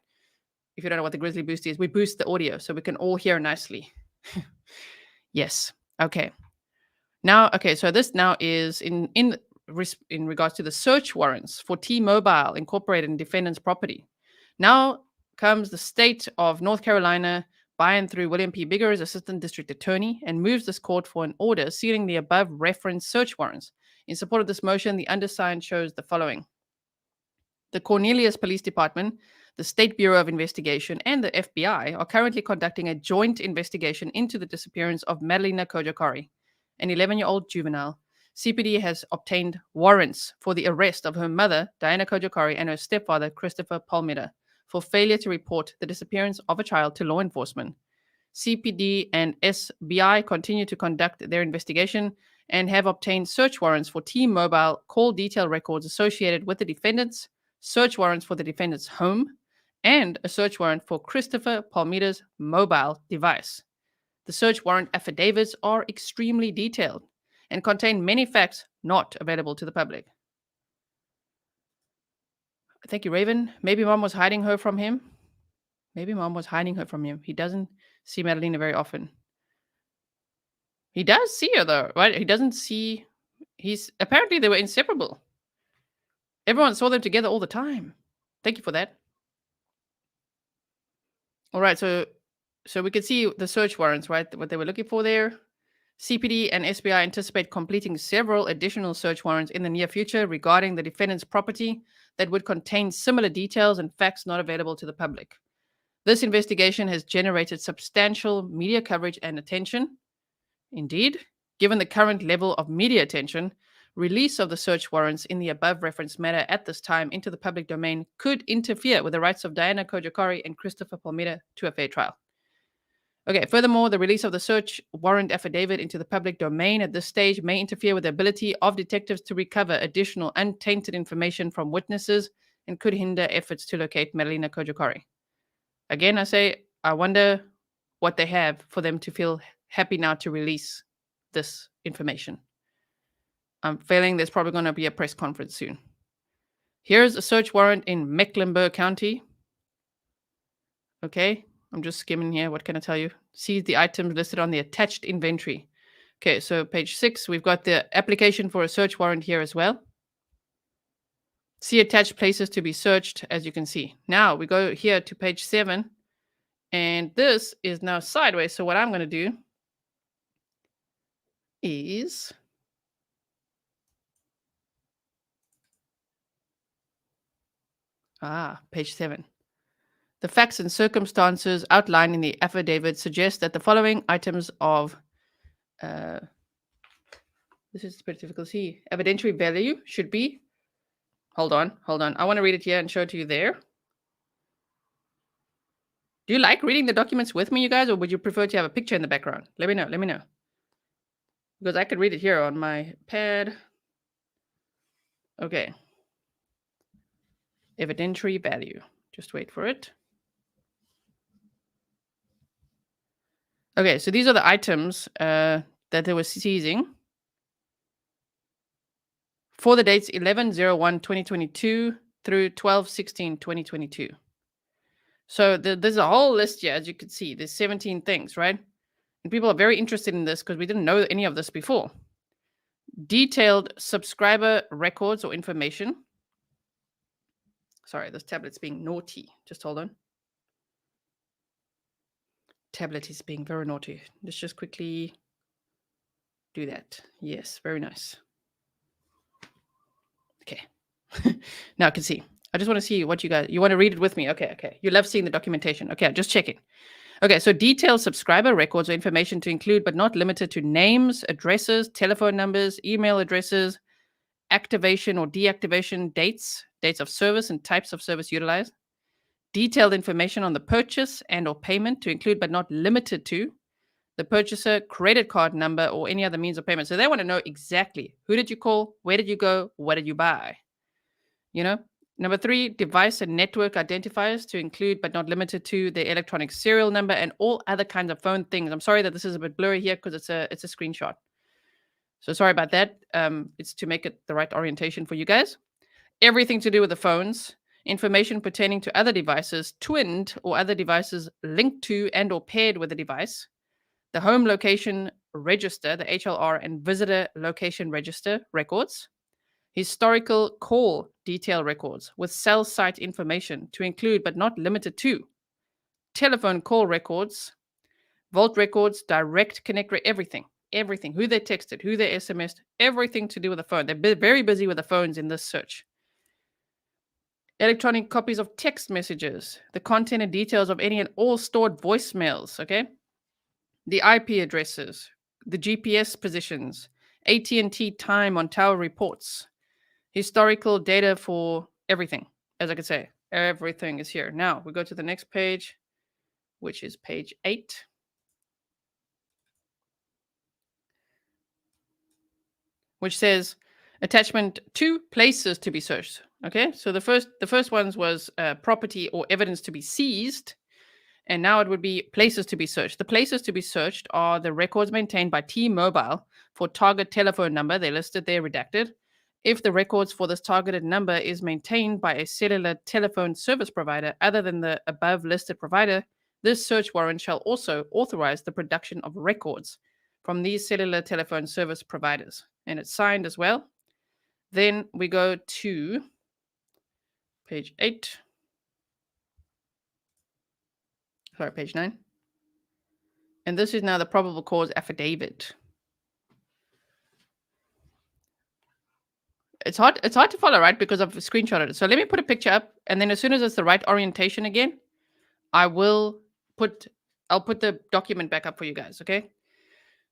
If you don't know what the Grizzly boost is, we boost the audio so we can all hear nicely. Yes. Okay. Now, okay, so this now is in regards to the search warrants for T-Mobile Incorporated and defendant's property. Now comes the state of North Carolina by and through William P. Bigger as Assistant District Attorney and moves this court for an order sealing the above referenced search warrants. In support of this motion, the undersigned shows the following. The Cornelius Police Department, The State Bureau of Investigation and the FBI are currently conducting a joint investigation into the disappearance of Madalina Cojocari, an 11-year-old juvenile. CPD has obtained warrants for the arrest of her mother, Diana Cojocari, and her stepfather, Christopher Palmetta, for failure to report the disappearance of a child to law enforcement. CPD and SBI continue to conduct their investigation and have obtained search warrants for T-Mobile call detail records associated with the defendants, search warrants for the defendant's home, and a search warrant for Christopher Palmetta's mobile device. The search warrant affidavits are extremely detailed and contain many facts not available to the public. Thank you, Raven. Maybe mom was hiding her from him. Maybe mom was hiding her from him. He doesn't see Madalina very often. He does see her though, right? He doesn't see. Apparently they were inseparable. Everyone saw them together all the time. Thank you for that. All right, so we can see the search warrants, right? What they were looking for there. CPD and SBI anticipate completing several additional search warrants in the near future regarding the defendant's property that would contain similar details and facts not available to the public. This investigation has generated substantial media coverage and attention. Indeed, given the current level of media attention, release of the search warrants in the above referenced matter at this time into the public domain could interfere with the rights of Diana Cojocari and Christopher Palmetta to a fair trial. Okay, furthermore, the release of the search warrant affidavit into the public domain at this stage may interfere with the ability of detectives to recover additional untainted information from witnesses and could hinder efforts to locate Madalina Cojocari. Again, I say, I wonder what they have for them to feel happy now to release this information. I'm feeling there's probably going to be a press conference soon. Here's a search warrant in Mecklenburg County. Okay, I'm just skimming here. What can I tell you? See the items listed on the attached inventory. Okay, so page 6, we've got the application for a search warrant here as well. See attached places to be searched, as you can see. Now we go here to page 7, and this is now sideways. So what I'm going to do is page 7. The facts and circumstances outlined in the affidavit suggest that the following items of this is pretty difficult to see. Evidentiary value should be. Hold on. I want to read it here and show it to you there. Do you like reading the documents with me, you guys, or would you prefer to have a picture in the background? Let me know. Because I could read it here on my pad. Okay. Evidentiary value. Just wait for it. Okay, so these are the items that they were seizing for the dates 11/01/2022 through 12/16/2022. So there's a whole list here, as you can see. There's 17 things, right? And people are very interested in this because we didn't know any of this before. Detailed subscriber records or information. Sorry, this tablet's being naughty. Just hold on. Tablet is being very naughty. Let's just quickly do that. Yes, very nice. Okay. Now I can see. I just want to see what you want to read it with me. Okay. You love seeing the documentation. Okay, just checking. Okay, so detailed subscriber records or information to include but not limited to names, addresses, telephone numbers, email addresses, activation or deactivation dates of service and types of service utilized. Detailed information on the purchase and or payment to include but not limited to the purchaser, credit card number, or any other means of payment. So they want to know exactly who did you call, where did you go, what did you buy? You know? Number 3, device and network identifiers to include but not limited to the electronic serial number and all other kinds of phone things. I'm sorry that this is a bit blurry here because it's a screenshot. So sorry about that. It's to make it the right orientation for you guys. Everything to do with the phones. Information pertaining to other devices, twinned or other devices linked to and or paired with the device. The home location register, the HLR, and visitor location register records. Historical call detail records with cell site information to include but not limited to telephone call records, vault records, direct connect, everything, who they texted, who they SMS'd, everything to do with the phone. They're very busy with the phones in this search. electronic copies of text messages, the content and details of any and all stored voicemails, okay? The IP addresses, the GPS positions, AT&T time on tower reports, historical data for everything. As I could say, everything is here. Now we go to the next page, which is page 8. Which says attachment 2, places to be searched. Okay, so the first ones was property or evidence to be seized, and now it would be places to be searched. The places to be searched are the records maintained by T-Mobile for target telephone number. They listed there redacted. If the records for this targeted number is maintained by a cellular telephone service provider other than the above listed provider, this search warrant shall also authorize the production of records from these cellular telephone service providers. And it's signed as well. Then we go to page 8. Sorry, page 9. And this is now the probable cause affidavit. It's hard to follow, right? Because I've screenshotted it. So let me put a picture up, and then as soon as it's the right orientation again, I'll put the document back up for you guys, okay?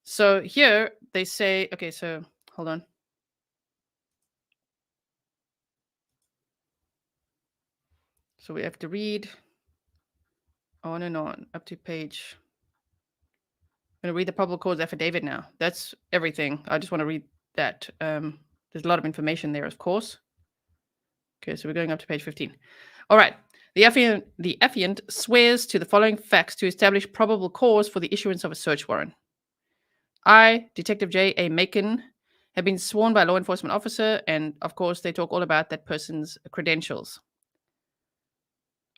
So here they say, okay, so hold on. So we have to read on and on up to page. I'm going to read the probable cause affidavit now. That's everything. I just want to read that. There's a lot of information there, of course. Okay, so we're going up to page 15. All right. The affiant swears to the following facts to establish probable cause for the issuance of a search warrant. I, Detective J. A. Macon, have been sworn by a law enforcement officer, and of course, they talk all about that person's credentials.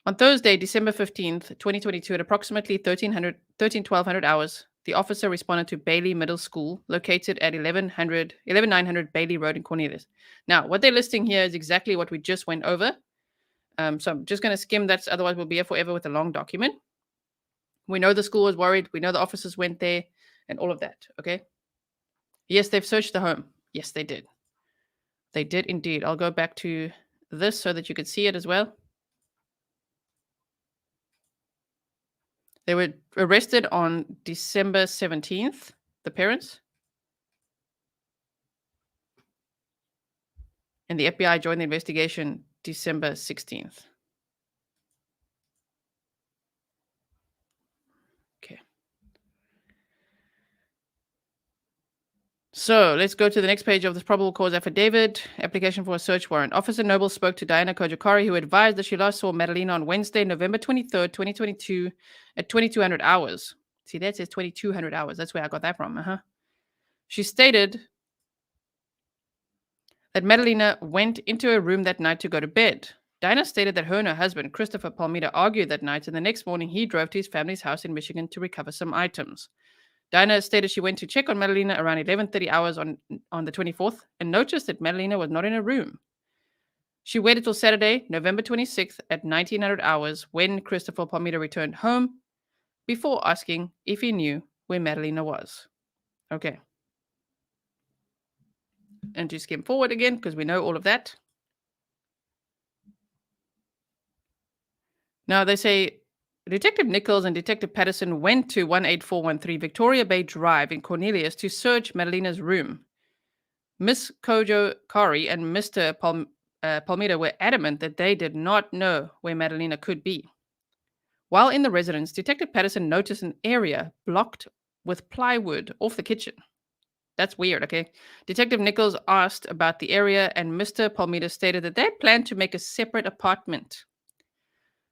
On Thursday, December 15th, 2022, at approximately 1200 hours, the officer responded to Bailey Middle School, located at 11900 Bailey Road in Cornelius. Now, what they're listing here is exactly what we just went over. So I'm just going to skim that, otherwise we'll be here forever with a long document. We know the school was worried. We know the officers went there and all of that, okay? Yes, they've searched the home. Yes, they did. They did indeed. I'll go back to this so that you could see it as well. They were arrested on December 17th, the parents. And the FBI joined the investigation December 16th. Okay. So let's go to the next page of this probable cause affidavit. Application for a search warrant. Officer Noble spoke to Madalina Cojocari, who advised that she last saw Madalina on Wednesday, November 23rd, 2022 at 2200 hours. See, that says 2200 hours. That's where I got that from. She stated that Madalina went into her room that night to go to bed. Dinah stated that her and her husband, Christopher Palmita, argued that night, and the next morning he drove to his family's house in Michigan to recover some items. Dinah stated she went to check on Madalina around 11:30 hours on the 24th and noticed that Madalina was not in her room. She waited till Saturday, November 26th at 1900 hours when Christopher Palmita returned home before asking if he knew where Madalina was. Okay. And to skim forward again, because we know all of that. Now they say Detective Nichols and Detective Patterson went to 18413 Victoria Bay Drive in Cornelius to search Madalina's room. Miss Cojocari and Mr. Palmita were adamant that they did not know where Madalina could be. While in the residence, Detective Patterson noticed an area blocked with plywood off the kitchen. That's weird, okay? Detective Nichols asked about the area, and Mr. Palmita stated that they had planned to make a separate apartment.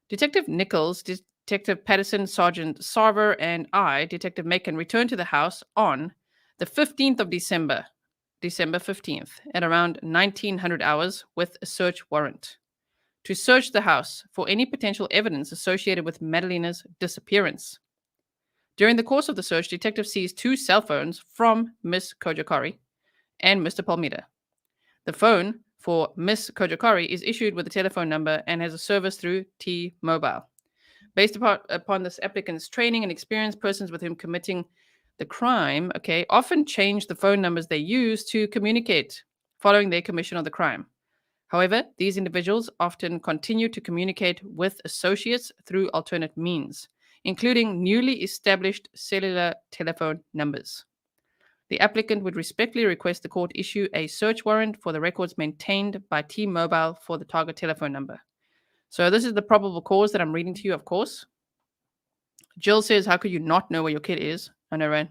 Detective Nichols, Detective Patterson, Sergeant Sarver, and I, Detective Macon, returned to the house on the 15th of December 15th, at around 1900 hours with a search warrant to search the house for any potential evidence associated with Madalina's disappearance. During the course of the search, detectives seized 2 cell phones from Miss Cojocari and Mr. Palmita. The phone for Miss Cojocari is issued with a telephone number and has a service through T-Mobile. Based upon this applicant's training and experience, persons with whom committing the crime, often change the phone numbers they use to communicate following their commission of the crime. However, these individuals often continue to communicate with associates through alternate means, including newly established cellular telephone numbers. The applicant would respectfully request the court issue a search warrant for the records maintained by T-Mobile for the target telephone number. So this is the probable cause that I'm reading to you, of course. Jill says, how could you not know where your kid is? I know, right?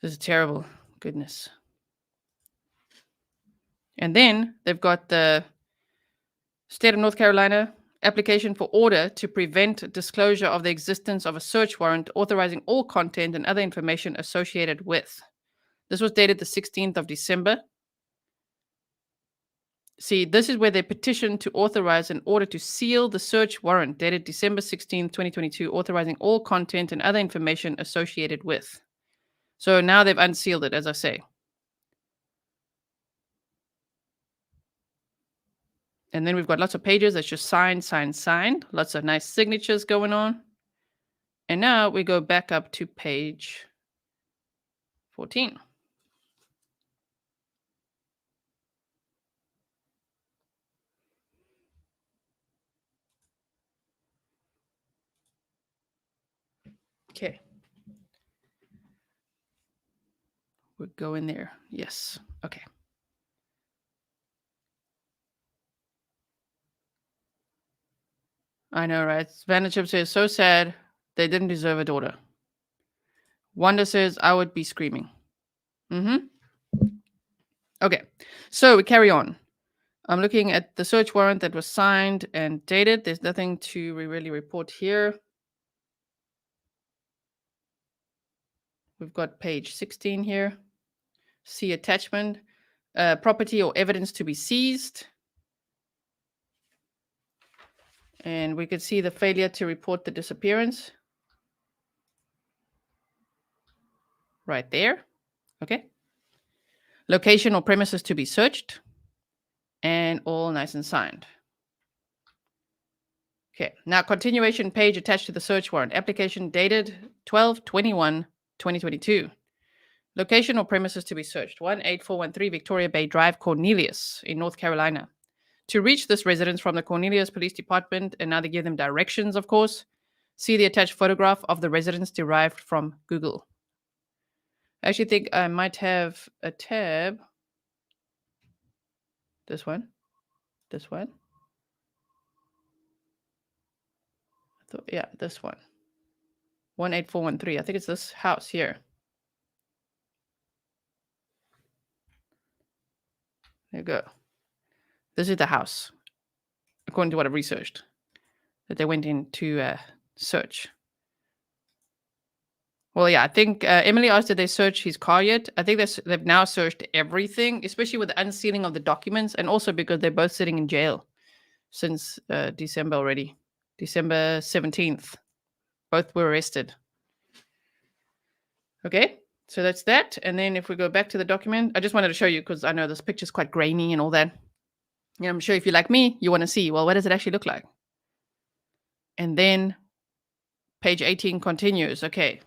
This is terrible. Goodness. And then they've got the State of North Carolina application for order to prevent disclosure of the existence of a search warrant authorizing all content and other information associated with. This was dated the 16th of December. See, this is where they petitioned to authorize an order to seal the search warrant dated December 16th, 2022, authorizing all content and other information associated with. So now they've unsealed it, as I say. And then we've got lots of pages that's just signed, signed, signed. Lots of nice signatures going on. And now we go back up to page 14. Okay. We'll go in there. Yes. Okay. I know, right? Vanderchip says, so sad. They didn't deserve a daughter. Wanda says, I would be screaming. Okay. So we carry on. I'm looking at the search warrant that was signed and dated. There's nothing to really report here. We've got page 16 here. See attachment. Property or evidence to be seized. And we could see the failure to report the disappearance. Right there. Okay. Location or premises to be searched. And all nice and signed. Okay. Now, continuation page attached to the search warrant. Application dated 12/21/2022. Location or premises to be searched. 18413 Victoria Bay Drive, Cornelius in North Carolina. To reach this residence from the Cornelius Police Department, and now they give them directions, of course, see the attached photograph of the residence derived from Google. I actually think I might have a tab. This one. This one. Yeah, this one. 18413. I think it's this house here. There you go. This is the house, according to what I've researched, that they went in to search. Well, yeah, I think Emily asked, did they search his car yet? I think they've now searched everything, especially with the unsealing of the documents, and also because they're both sitting in jail since December already. December 17th. Both were arrested. Okay, so that's that. And then if we go back to the document, I just wanted to show you because I know this picture's quite grainy and all that. Yeah, I'm sure if you're like me, you want to see, well, what does it actually look like? And then page 18 continues. Okay.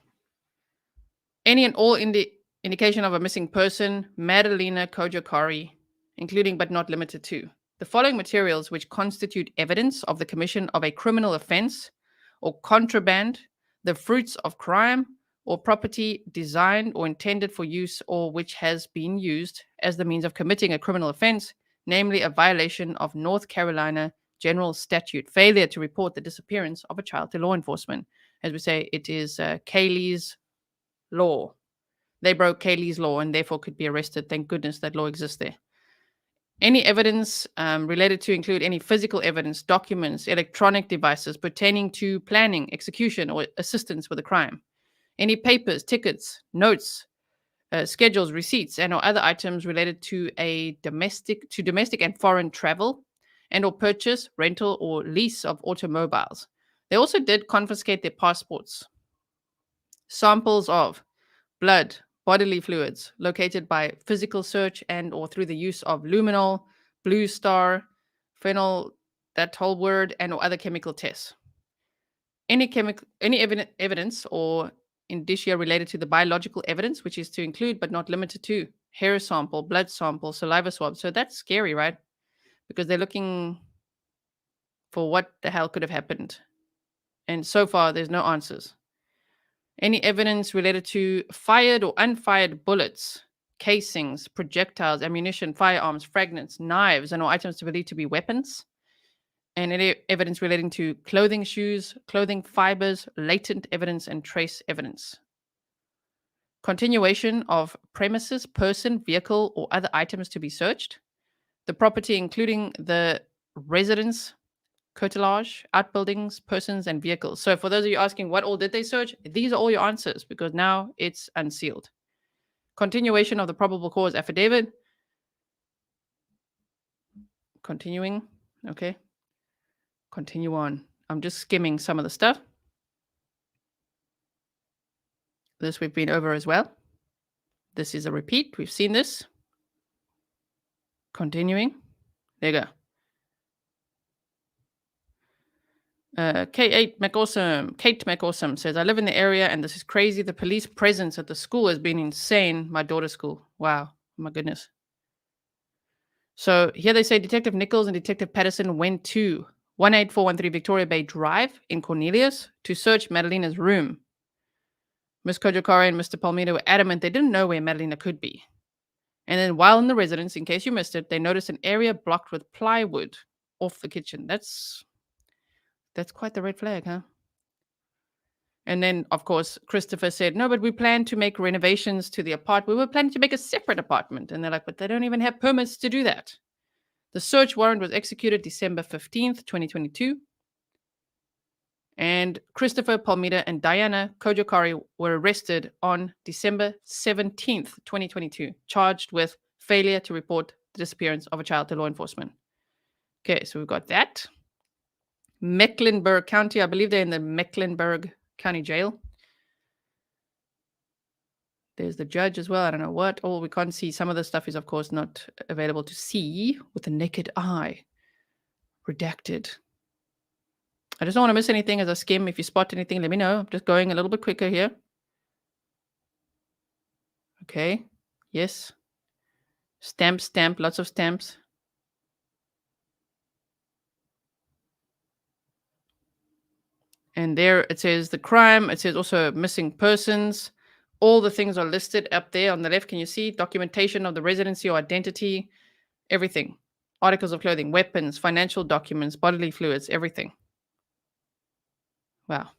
Any and all indication of a missing person, Madalina Cojocari, including but not limited to the following materials which constitute evidence of the commission of a criminal offense or contraband, the fruits of crime, or property designed or intended for use or which has been used as the means of committing a criminal offense, namely a violation of North Carolina General Statute, failure to report the disappearance of a child to law enforcement. As we say, it is Kaylee's law. They broke Kaylee's law and therefore could be arrested. Thank goodness that law exists there. Any evidence related to include any physical evidence, documents, electronic devices pertaining to planning, execution, or assistance with a crime. Any papers, tickets, notes, schedules, receipts, and or other items related to domestic and foreign travel and or purchase, rental, or lease of automobiles. They also did confiscate their passports. Samples of blood, bodily fluids located by physical search and or through the use of luminol, blue star, phenyl, that whole word, and or other chemical tests. Any evidence or indicia related to the biological evidence, which is to include but not limited to hair sample, blood sample, saliva swab. So that's scary, right? Because they're looking for what the hell could have happened. And so far, there's no answers. Any evidence related to fired or unfired bullets, casings, projectiles, ammunition, firearms, fragments, knives, and all items believed to be weapons. And any evidence relating to clothing, shoes, clothing fibers, latent evidence, and trace evidence. Continuation of premises, person, vehicle, or other items to be searched. The property, including the residence, curtilage, outbuildings, persons, and vehicles. So for those of you asking what all did they search, these are all your answers because now it's unsealed. Continuation of the probable cause affidavit. Continuing. Okay. Continue on. I'm just skimming some of the stuff. This we've been over as well. This is a repeat. We've seen this. Continuing. There you go. Kate McAwesome says, I live in the area and this is crazy. The police presence at the school has been insane. My daughter's school. Wow. Oh my goodness. So here they say Detective Nichols and Detective Patterson went to 18413 Victoria Bay Drive in Cornelius to search Madalina's room. Ms. Cojocari and Mr. Palmito were adamant they didn't know where Madalina could be. And then while in the residence, in case you missed it, they noticed an area blocked with plywood off the kitchen. That's quite the red flag, huh? And then, of course, Christopher said, no, but we plan to make renovations to the apartment. We were planning to make a separate apartment. And they're like, but they don't even have permits to do that. The search warrant was executed December 15th, 2022. And Christopher Palmita and Diana Cojocari were arrested on December 17th, 2022, charged with failure to report the disappearance of a child to law enforcement. Okay, so we've got that. Mecklenburg County, I believe they're in the Mecklenburg County Jail. There's the judge as well. I don't know what. Oh, we can't see. Some of the stuff is, of course, not available to see with the naked eye. Redacted. I just don't want to miss anything as I skim. If you spot anything, let me know. I'm just going a little bit quicker here. Okay. Yes. Stamp. Lots of stamps. And there it says the crime. It says also missing persons. All the things are listed up there on the left. Can you see? Documentation of the residency or identity. Everything. Articles of clothing, weapons, financial documents, bodily fluids, everything. Wow.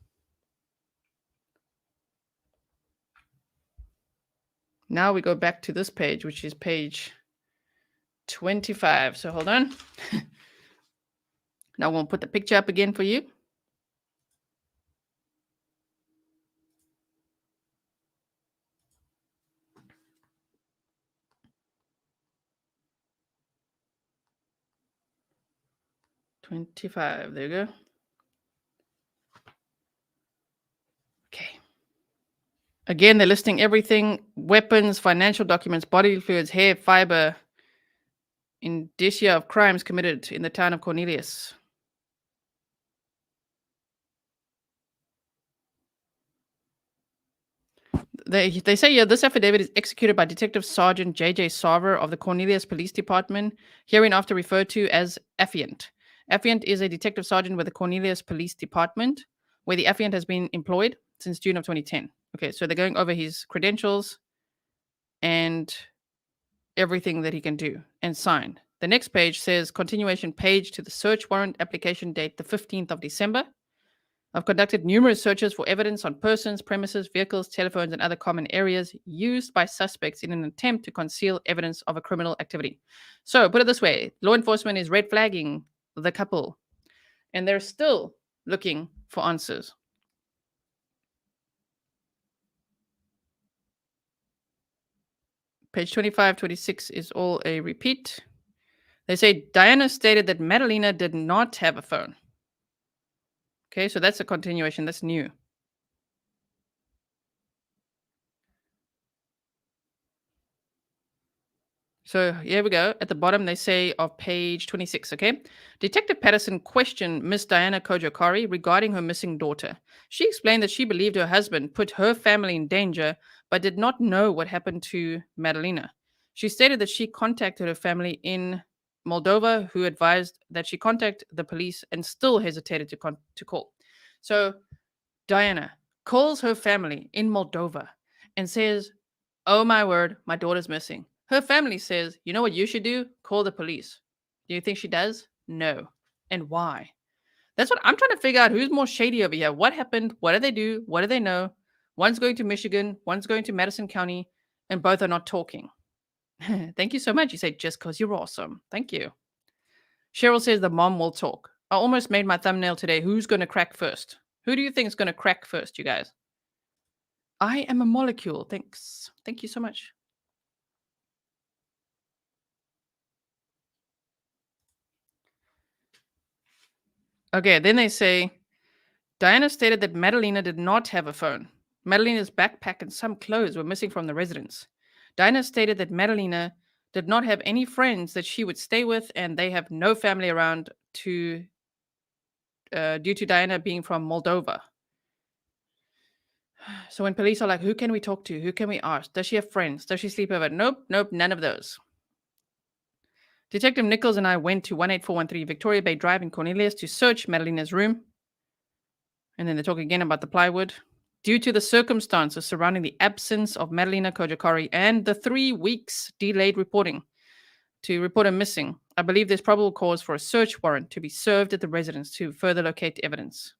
Now we go back to this page, which is page 25. So hold on. Now we'll put the picture up again for you. There you go. Okay. Again, they're listing everything: weapons, financial documents, bodily fluids, hair, fiber, indicia of crimes committed in the town of Cornelius. They say here, this affidavit is executed by Detective Sergeant J.J. Sarver of the Cornelius Police Department, hereinafter referred to as Affiant. Affiant is a detective sergeant with the Cornelius Police Department, where the affiant has been employed since June of 2010. Okay, so they're going over his credentials and everything that he can do and sign. The next page says continuation page to the search warrant application date the 15th of December. I've conducted numerous searches for evidence on persons, premises, vehicles, telephones, and other common areas used by suspects in an attempt to conceal evidence of a criminal activity. So put it this way, law enforcement is red flagging the couple, and they're still looking for answers. Page 25, 26 is all a repeat. They say Diana stated that Madalina did not have a phone. Okay, so that's a continuation. That's new. So here we go. At the bottom, they say of page 26, okay? Detective Patterson questioned Miss Diana Cojocari regarding her missing daughter. She explained that she believed her husband put her family in danger, but did not know what happened to Madalina. She stated that she contacted her family in Moldova, who advised that she contact the police and still hesitated to call. So Diana calls her family in Moldova and says, "Oh my word, my daughter's missing." Her family says, "You know what you should do? Call the police." Do you think she does? No. And why? That's what I'm trying to figure out. Who's more shady over here? What happened? What do they do? What do they know? One's going to Michigan, one's going to Madison County, and both are not talking. Thank you so much. You say, "Just because you're awesome." Thank you. Cheryl says the mom will talk. I almost made my thumbnail today. Who's going to crack first? Who do you think is going to crack first, you guys? I am a molecule. Thanks. Thank you so much. Okay, then they say, Diana stated that Madalina did not have a phone. Madalina's backpack and some clothes were missing from the residence. Diana stated that Madalina did not have any friends that she would stay with, and they have no family around due to Diana being from Moldova. So when police are like, who can we talk to? Who can we ask? Does she have friends? Does she sleep over? Nope, none of those. Detective Nichols and I went to 18413 Victoria Bay Drive in Cornelius to search Madalina's room. And then they talk again about the plywood. Due to the circumstances surrounding the absence of Madalina Cojocari and the 3 weeks delayed reporting to report her missing, I believe there's probable cause for a search warrant to be served at the residence to further locate evidence.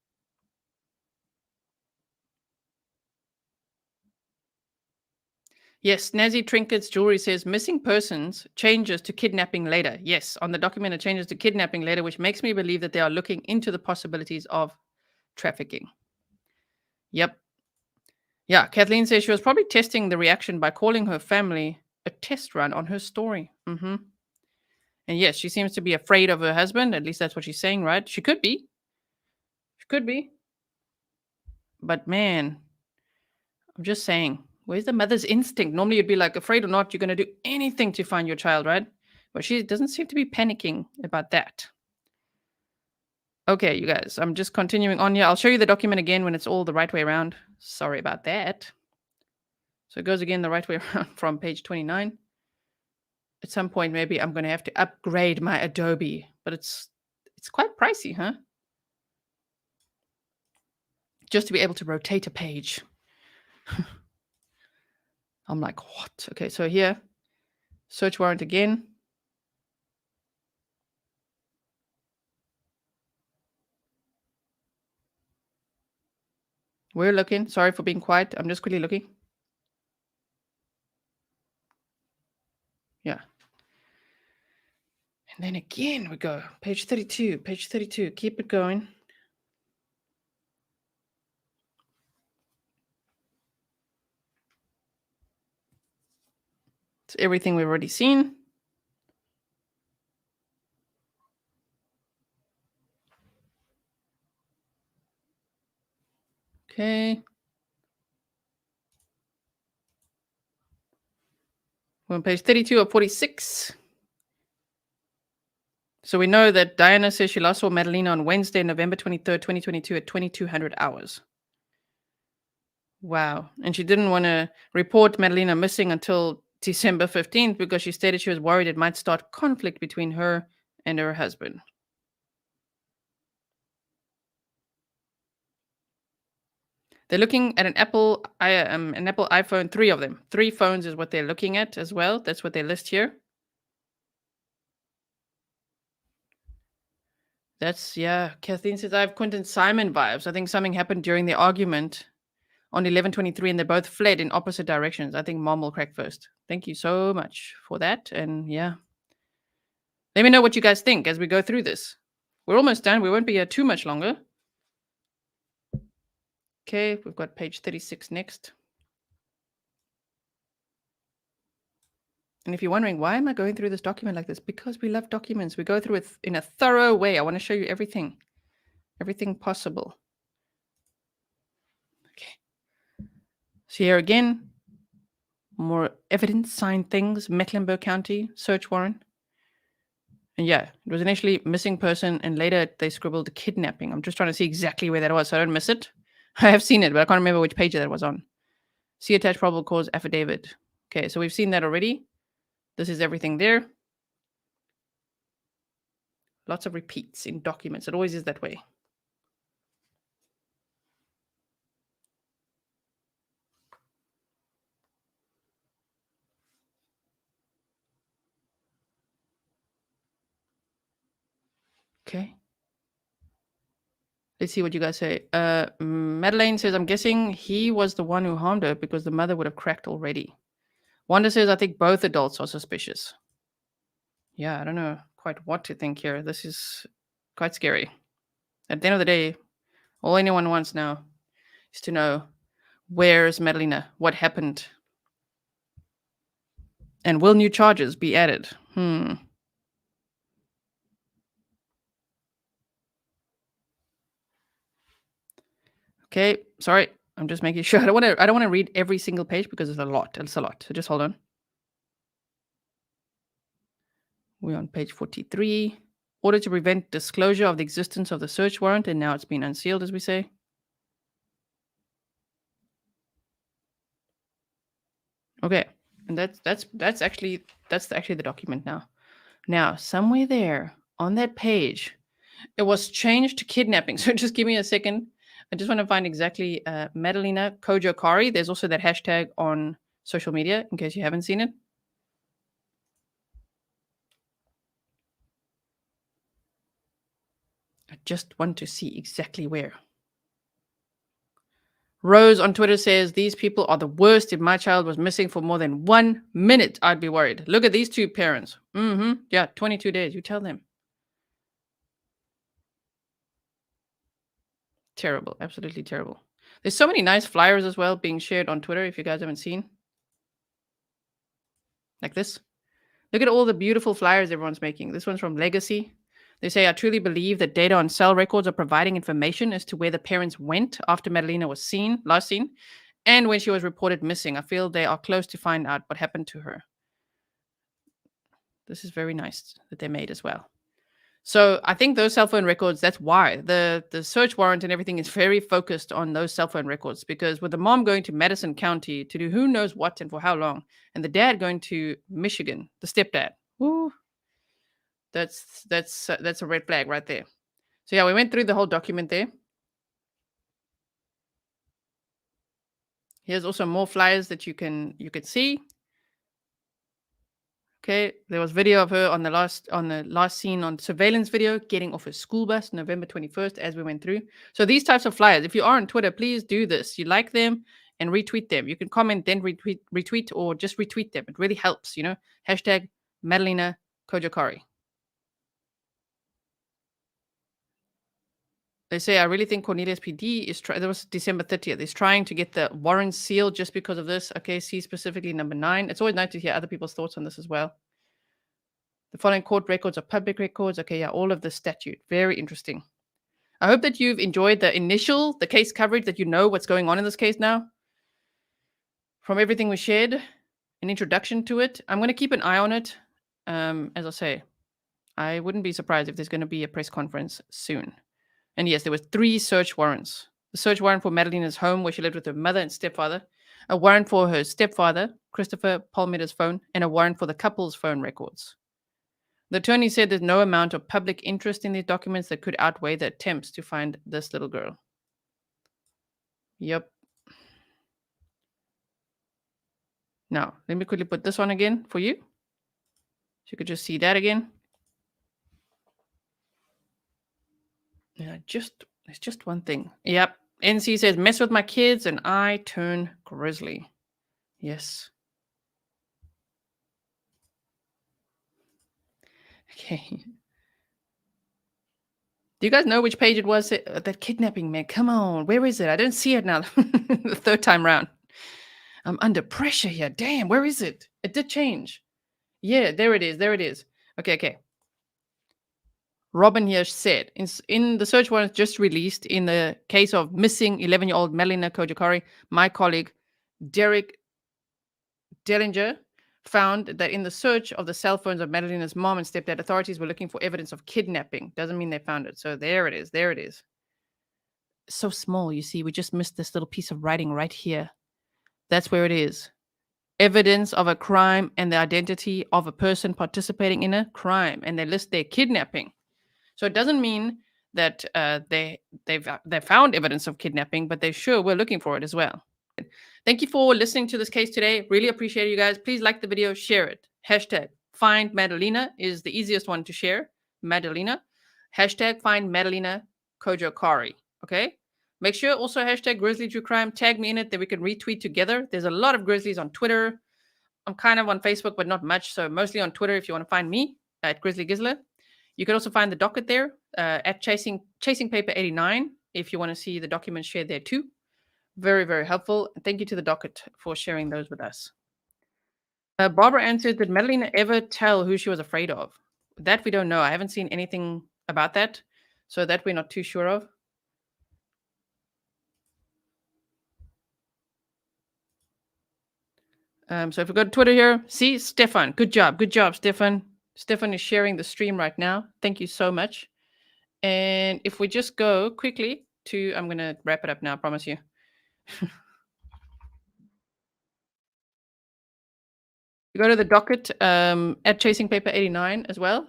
Yes, Snazzy Trinkets Jewelry says missing persons changes to kidnapping later. Yes, on the document it changes to kidnapping later, which makes me believe that they are looking into the possibilities of trafficking. Yep. Yeah, Kathleen says she was probably testing the reaction by calling her family a test run on her story. And yes, she seems to be afraid of her husband. At least that's what she's saying, right? She could be. She could be. But man, I'm just saying, where's the mother's instinct? Normally you'd be like, afraid or not, you're going to do anything to find your child, right? But she doesn't seem to be panicking about that. Okay, you guys, I'm just continuing on here. I'll show you the document again when it's all the right way around. Sorry about that. So it goes again the right way around from page 29. At some point, maybe I'm going to have to upgrade my Adobe, but it's quite pricey, huh? Just to be able to rotate a page. I'm like, what? Okay, so here, search warrant again. We're looking. Sorry for being quiet. I'm just quickly looking. Yeah. And then again we go. Page 32. Page 32. Keep it going. It's everything we've already seen. Okay. We're on page 32 of 46. So we know that Diana says she last saw Madalina on Wednesday, November 23rd, 2022 at 2200 hours. Wow. And she didn't want to report Madalina missing until December 15th because she stated she was worried it might start conflict between her and her husband. They're looking at an Apple iPhone, 3 of them. 3 phones is what they're looking at as well. That's what they list here. That's, yeah. Kathleen says, I have Quentin Simon vibes. I think something happened during the argument on 11/23 and they both fled in opposite directions. I think mom will crack first. Thank you so much for that. And yeah. Let me know what you guys think as we go through this. We're almost done. We won't be here too much longer. Okay, we've got page 36 next. And if you're wondering, why am I going through this document like this? Because we love documents. We go through it in a thorough way. I want to show you everything possible. Okay. So here again, more evidence, signed things, Mecklenburg County, search warrant. And yeah, it was initially missing person and later they scribbled kidnapping. I'm just trying to see exactly where that was so I don't miss it. I have seen it, but I can't remember which page that was on. See attached probable cause affidavit. Okay, so we've seen that already. This is everything there. Lots of repeats in documents. It always is that way. Okay. Let's see what you guys say. Madeleine says, I'm guessing he was the one who harmed her because the mother would have cracked already. Wanda says, I think both adults are suspicious. Yeah, I don't know quite what to think here. This is quite scary. At the end of the day, all anyone wants now is to know, where's Madalina? What happened? And will new charges be added? Okay, sorry. I'm just making sure. I don't want to read every single page because it's a lot. It's a lot. So just hold on. We're on page 43. Order to prevent disclosure of the existence of the search warrant, and now it's been unsealed, as we say. Okay, and that's actually the document now. Now, somewhere there on that page, it was changed to kidnapping. So just give me a second. I just want to find exactly Madalina Cojocari. There's also that hashtag on social media in case you haven't seen it. I just want to see exactly where. Rose on Twitter says, these people are the worst. If my child was missing for more than 1 minute, I'd be worried. Look at these two parents. Yeah, 22 days. You tell them. Terrible. Absolutely terrible. There's so many nice flyers as well being shared on Twitter if you guys haven't seen. Like this. Look at all the beautiful flyers everyone's making. This one's from Legacy. They say, I truly believe that data on cell records are providing information as to where the parents went after Madalina was last seen, and when she was reported missing. I feel they are close to find out what happened to her. This is very nice that they made as well. So I think those cell phone records, that's why the search warrant and everything is very focused on those cell phone records, because with the mom going to Madison County to do who knows what and for how long, and the dad going to Michigan, the stepdad, woo, that's a red flag right there. So yeah, we went through the whole document there. Here's also more flyers that you could see. Okay, there was video of her on the last scene on surveillance video getting off a school bus November 21st as we went through. So these types of flyers, if you are on Twitter, please do this. You like them and retweet them. You can comment, then retweet or just retweet them. It really helps, you know. Hashtag Madalina Cojocari. They say, I really think Cornelius PD is that was December 30th. Is trying to get the warrant sealed just because of this. Okay, see specifically number 9. It's always nice to hear other people's thoughts on this as well. The following court records are public records. Okay, yeah, all of the statute. Very interesting. I hope that you've enjoyed the case coverage, that you know what's going on in this case now. From everything we shared, an introduction to it. I'm going to keep an eye on it. As I say, I wouldn't be surprised if there's going to be a press conference soon. And yes, there were 3 search warrants. The search warrant for Madalina's home, where she lived with her mother and stepfather. A warrant for her stepfather, Christopher Palmetter's phone. And a warrant for the couple's phone records. The attorney said there's no amount of public interest in these documents that could outweigh the attempts to find this little girl. Yep. Now, let me quickly put this on again for you. So you could just see that again. Yeah, it's just one thing. Yep. NC says, mess with my kids and I turn Grizzly. Yes. Okay. Do you guys know which page it was? That kidnapping, man. Come on. Where is it? I don't see it now. The third time round. I'm under pressure here. Damn, where is it? It did change. Yeah, there it is. There it is. Okay. Robin here said, in the search warrant just released in the case of missing 11-year-old Madalina Cojocari, my colleague Derek Dellinger found that in the search of the cell phones of Madalina's mom and stepdad, authorities were looking for evidence of kidnapping. Doesn't mean they found it. So there it is. There it is. So small, you see. We just missed this little piece of writing right here. That's where it is. evidence of a crime and the identity of a person participating in a crime, and they list their kidnapping. So it doesn't mean that they found evidence of kidnapping, but they sure were looking for it as well. Thank you for listening to this case today. Really appreciate you guys. Please like the video, share it. Hashtag find Madalina is the easiest one to share. Madalina. Hashtag find Madalina Cojocari. Okay. Make sure also hashtag Grizzly True Crime. Tag me in it that we can retweet together. There's a lot of Grizzlies on Twitter. I'm kind of on Facebook, but not much. So mostly on Twitter if you want to find me at Grizzly Gizler. You can also find the docket there at Chasing Paper 89 if you want to see the documents shared there too. Very, very helpful. Thank you to the docket for sharing those with us. Barbara answered, did Madalina ever tell who she was afraid of? That we don't know. I haven't seen anything about that. So that we're not too sure of. So if we go to Twitter here, see Stefan. Good job. Good job, Stefan. Stefan is sharing the stream right now. Thank you so much. And if we just go quickly to, I'm going to wrap it up now, I promise you. You go to the docket at Chasing Paper 89 as well.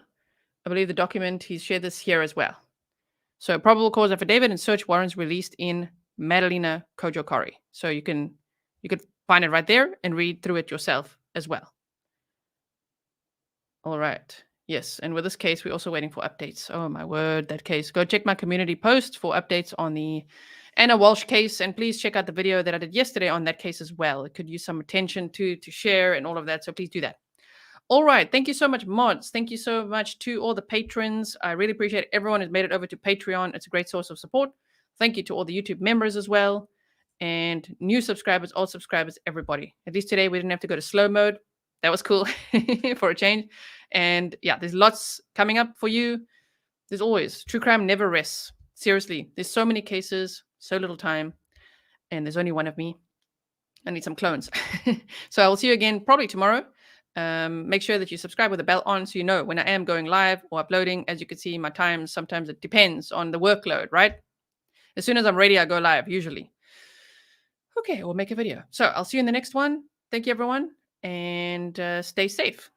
I believe the document, he's shared this here as well. So probable cause affidavit and search warrants released in Madalina Cojocari. So you can find it right there and read through it yourself as well. All right. Yes. And with this case, we're also waiting for updates. Oh, my word, that case. Go check my community post for updates on the Anna Walsh case. And please check out the video that I did yesterday on that case as well. It could use some attention to share and all of that. So please do that. All right. Thank you so much, mods. Thank you so much to all the patrons. I really appreciate everyone who's made it over to Patreon. It's a great source of support. Thank you to all the YouTube members as well. And new subscribers, old subscribers, everybody. At least today we didn't have to go to slow mode. That was cool for a change. And yeah, there's lots coming up for you. There's always, true crime never rests. Seriously, there's so many cases, so little time, and there's only one of me. I need some clones. So I will see you again probably tomorrow. Make sure that you subscribe with the bell on so you know when I am going live or uploading. As you can see, my times, sometimes it depends on the workload, right? As soon as I'm ready, I go live, usually. Okay, we'll make a video. So I'll see you in the next one. Thank you, everyone, and stay safe.